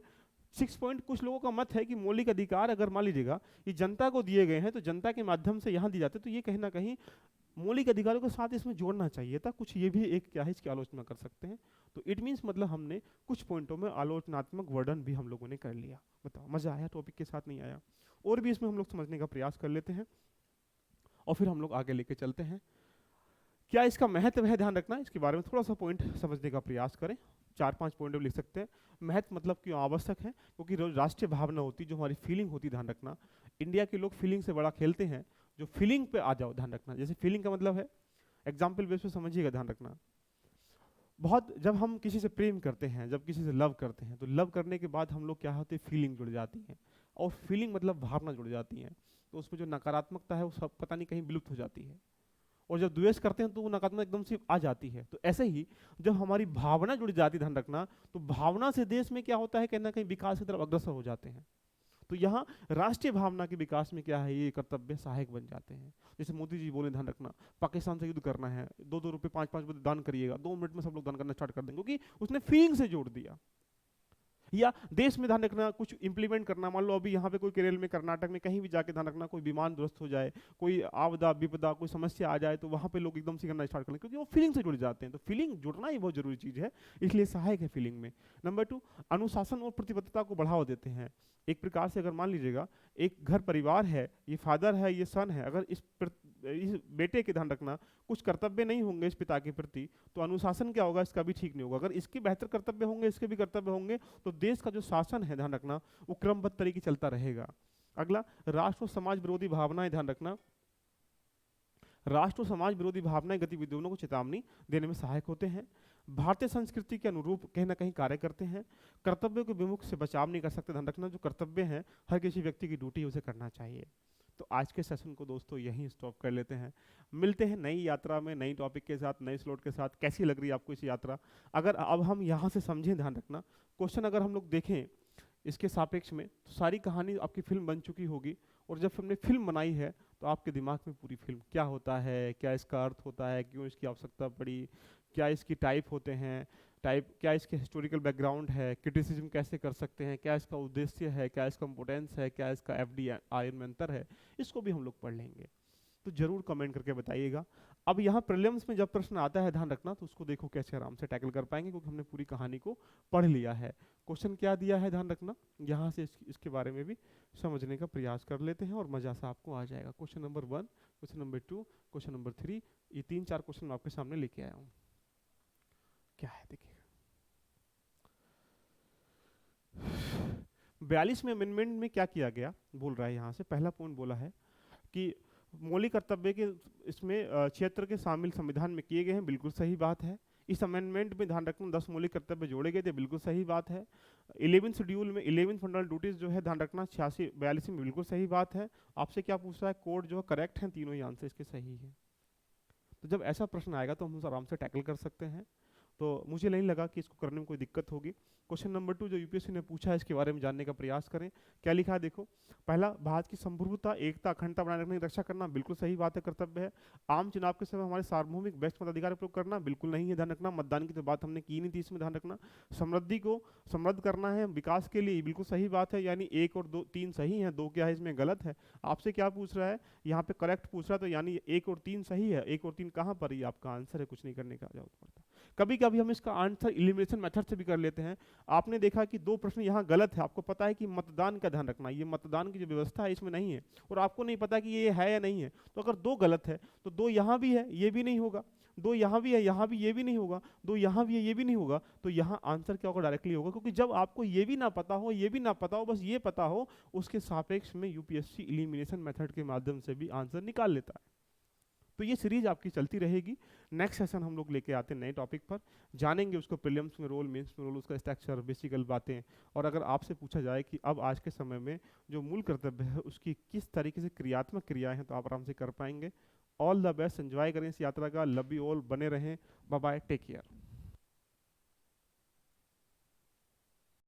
6 पॉइंट, कुछ लोगों का मत है कि मौलिक अधिकार अगर मान लीजिएगा ये जनता को दिए गए हैं तो जनता के माध्यम से यहाँ दिए जाते, तो ये कहीं ना कहीं मौलिक अधिकारों के साथ इसमें जोड़ना चाहिए था कुछ। ये भी एक क्या है, इसकी आलोचना कर सकते हैं। तो इट मीन्स मतलब हमने कुछ पॉइंटों में आलोचनात्मक वर्णन भी हम लोगों ने कर लिया। बताओ मजा आया, टॉपिक के साथ नहीं आया? और भी इसमें हम लोग समझने का प्रयास कर लेते हैं और फिर हम लोग आगे लेके चलते हैं। क्या इसका महत्व है, ध्यान रखना, इसके बारे में थोड़ा सा पॉइंट समझने का प्रयास करें। 4-5 पॉइंट लिख सकते हैं। महत्व मतलब क्यों आवश्यक है, क्योंकि राष्ट्रीय भावना होती है, जो हमारी फीलिंग होती है, ध्यान रखना। इंडिया के लोग फीलिंग से बड़ा खेलते हैं, जो फीलिंग पे आ जाओ, ध्यान रखना। जैसे फीलिंग का मतलब है, एग्जाम्पल बेस पे समझिएगा, ध्यान रखना। बहुत जब हम किसी से प्रेम करते हैं, जब किसी से लव करते हैं, तो लव करने के बाद हम लोग क्या होते हैं, फीलिंग जुड़ जाती है, और फीलिंग मतलब भावना जुड़ जाती है। तो उसमें जो नकारात्मकता है वो सब पता नहीं कहीं विलुप्त हो जाती है, और जब द्वेष करते हैं तो वो नकारात्मक एकदम से आ जाती है। तो ऐसे ही जब हमारी भावना जुड़ जाती है, ध्यान रखना, तो भावना से देश में क्या होता है, कहीं ना कहीं विकास की तरफ अग्रसर हो जाते हैं। तो यहाँ राष्ट्रीय भावना के विकास में क्या है, ये कर्तव्य सहायक बन जाते हैं। जैसे मोदी जी बोले ध्यान रखना, पाकिस्तान से युद्ध करना है, 2-2 रुपये 5-5 रुपये दान करिएगा, 2 मिनट में सब लोग दान करना स्टार्ट कर देंगे, क्योंकि उसने फीलिंग से जोड़ दिया। या देश में ध्यान रखना, कुछ इंप्लीमेंट करना, मान लो अभी यहाँ पे कोई केरल में, कर्नाटक में कहीं भी जाके ध्यान रखना, कोई विमान दुरुस्त हो जाए, कोई आपदा विपदा, कोई समस्या आ जाए, तो वहाँ पे लोग एकदम से करना स्टार्ट कर लें, क्योंकि वो फीलिंग से जुड़ जाते हैं। तो फीलिंग जुड़ना ही बहुत जरूरी चीज़ है, इसलिए सहायक है फीलिंग में। नंबर 2, अनुशासन और प्रतिबद्धता को बढ़ावा देते हैं। एक प्रकार से अगर मान लीजिएगा एक घर परिवार है, ये फादर है, ये सन है, अगर इस बेटे के ध्यान रखना कुछ कर्तव्य नहीं होंगे इस पिता के प्रति, तो अनुशासन क्या होगा, इसका भी ठीक नहीं होगा। अगर इसके बेहतर कर्तव्य होंगे, इसके भी कर्तव्य होंगे, तो देश का जो शासन है ध्यान रखना वो क्रमबद्ध तरीके चलता रहेगा। अगला, राष्ट्र और समाज विरोधी भावनाएं, ध्यान रखना राष्ट्र और समाज विरोधी भावनाएं गतिविधियों को चेतावनी देने में सहायक होते हैं। भारतीय संस्कृति के अनुरूप कहीं ना कहीं कार्य करते हैं। कर्तव्यों के विमुख से बचाव नहीं कर सकते, ध्यान रखना जो कर्तव्य है हर किसी व्यक्ति की ड्यूटी उसे करना चाहिए। तो आज के सेशन को दोस्तों यहीं स्टॉप कर लेते हैं, मिलते हैं नई यात्रा में, नई टॉपिक के साथ, नए स्लॉट के साथ। कैसी लग रही है आपको इस यात्रा? अगर अब हम यहाँ से समझें, ध्यान रखना क्वेश्चन अगर हम लोग देखें इसके सापेक्ष में, तो सारी कहानी आपकी फिल्म बन चुकी होगी, और जब हमने फिल्म बनाई है तो आपके दिमाग में पूरी फिल्म क्या होता है, क्या इसका अर्थ होता है, क्यों इसकी आवश्यकता पड़ी, क्या इसकी टाइप होते हैं, क्या इसके हिस्टोरिकल बैकग्राउंड है, क्रिटिसिज्म कैसे कर सकते हैं, क्या इसका उद्देश्य है, क्या इसका इम्पोर्टेंस है, क्या इसका FD में अंतर है, इसको भी हम लोग पढ़ लेंगे। तो जरूर कमेंट करके बताइएगा। अब यहाँ प्रीलिम्स में जब प्रश्न आता है, ध्यान रखना, तो उसको देखो कैसे आराम से टैकल कर पाएंगे, क्योंकि हमने पूरी कहानी को पढ़ लिया है। क्वेश्चन क्या दिया है ध्यान रखना, यहाँ से इसके बारे में भी समझने का प्रयास कर लेते हैं और मजा सा आपको आ जाएगा। Question number 1, question number 2, question number 3, ये 3-4 क्वेश्चन मैं आपके सामने लेके आया हूँ। क्या है देखिए, 42वें अमेंडमेंट में क्या किया गया, बोल रहा है यहाँ से, पहला पॉइंट बोला है कि मौलिक कर्तव्य के इसमें क्षेत्र के शामिल संविधान में किए गए हैं, बिल्कुल सही बात है। इस अमेंडमेंट में ध्यान रखना 10 मौलिक कर्तव्य जोड़े गए थे, बिल्कुल सही बात है। 11 शेड्यूल में 11 फंडामेंटल ड्यूटीज जो है, ध्यान रखना 86-42 में, बिल्कुल सही बात है। आपसे क्या पूछ रहा है, कोड जो है करेक्ट है, तीनों ही आंसर इसके सही है। तो जब ऐसा प्रश्न आएगा तो हम उसे आराम से टैकल कर सकते हैं, तो मुझे नहीं लगा कि इसको करने में कोई दिक्कत होगी। क्वेश्चन नंबर 2 जो यूपीएससी ने पूछा है, इसके बारे में जानने का प्रयास करें। क्या लिखा है देखो, पहला, भारत की संप्रभुता, एकता, अखंडता बनाए रखने की रक्षा करना, बिल्कुल सही बात है, कर्तव्य है। आम चुनाव के समय हमारे सार्वभौमिक व्यस्त मताधिकार प्रयोग करना, बिल्कुल नहीं है, ध्यान रखना। मतदान की तो बात हमने की नहीं थी इसमें, ध्यान रखना। समृद्धि को समृद्ध करना है विकास के लिए, बिल्कुल सही बात है, यानी 1 और 2 3 सही है, 2 क्या है इसमें गलत है। आपसे क्या पूछ रहा है, यहाँ पे करेक्ट पूछ रहा है, तो यानी 1 और 3 सही है, 1 और 3 कहाँ पर ही आपका आंसर है, कुछ नहीं करने का जरूरत पड़ता। कभी कभी हम इसका आंसर एलिमिनेशन मेथड से भी कर लेते हैं। आपने देखा कि 2 प्रश्न यहाँ गलत है, आपको पता है कि मतदान का ध्यान रखना, ये मतदान की जो व्यवस्था है इसमें नहीं है, और आपको नहीं पता कि ये है या नहीं है, तो अगर 2 गलत है तो 2 यहाँ भी है, ये भी नहीं होगा, 2 यहाँ भी है, यहाँ भी ये भी नहीं होगा, 2 यहाँ भी है, ये भी नहीं होगा, तो यहाँ आंसर क्या होगा, डायरेक्टली होगा। क्योंकि जब आपको ये भी ना पता हो, ये भी ना पता हो, बस ये पता हो, उसके सापेक्ष में यूपीएससी एलिमिनेशन मेथड के माध्यम से भी आंसर निकाल लेता है। तो ये सीरीज आपकी चलती रहेगी। नेक्स्ट सेशन हम लोग लेके आते हैं नए टॉपिक पर, जानेंगे उसको प्रीलिम्स में रोल, मेंस में रोल, उसका स्ट्रक्चर, बेसिकल बातें। और अगर आपसे पूछा जाए कि अब आज के समय में जो मूल कर्तव्य है उसकी किस तरीके से क्रियात्मक क्रियाएं हैं, तो आप आराम से कर पाएंगे। ऑल द बेस्ट, एंजॉय करें इस यात्रा का। लव यू ऑल, बने रहें, बाय बाय, टेक केयर।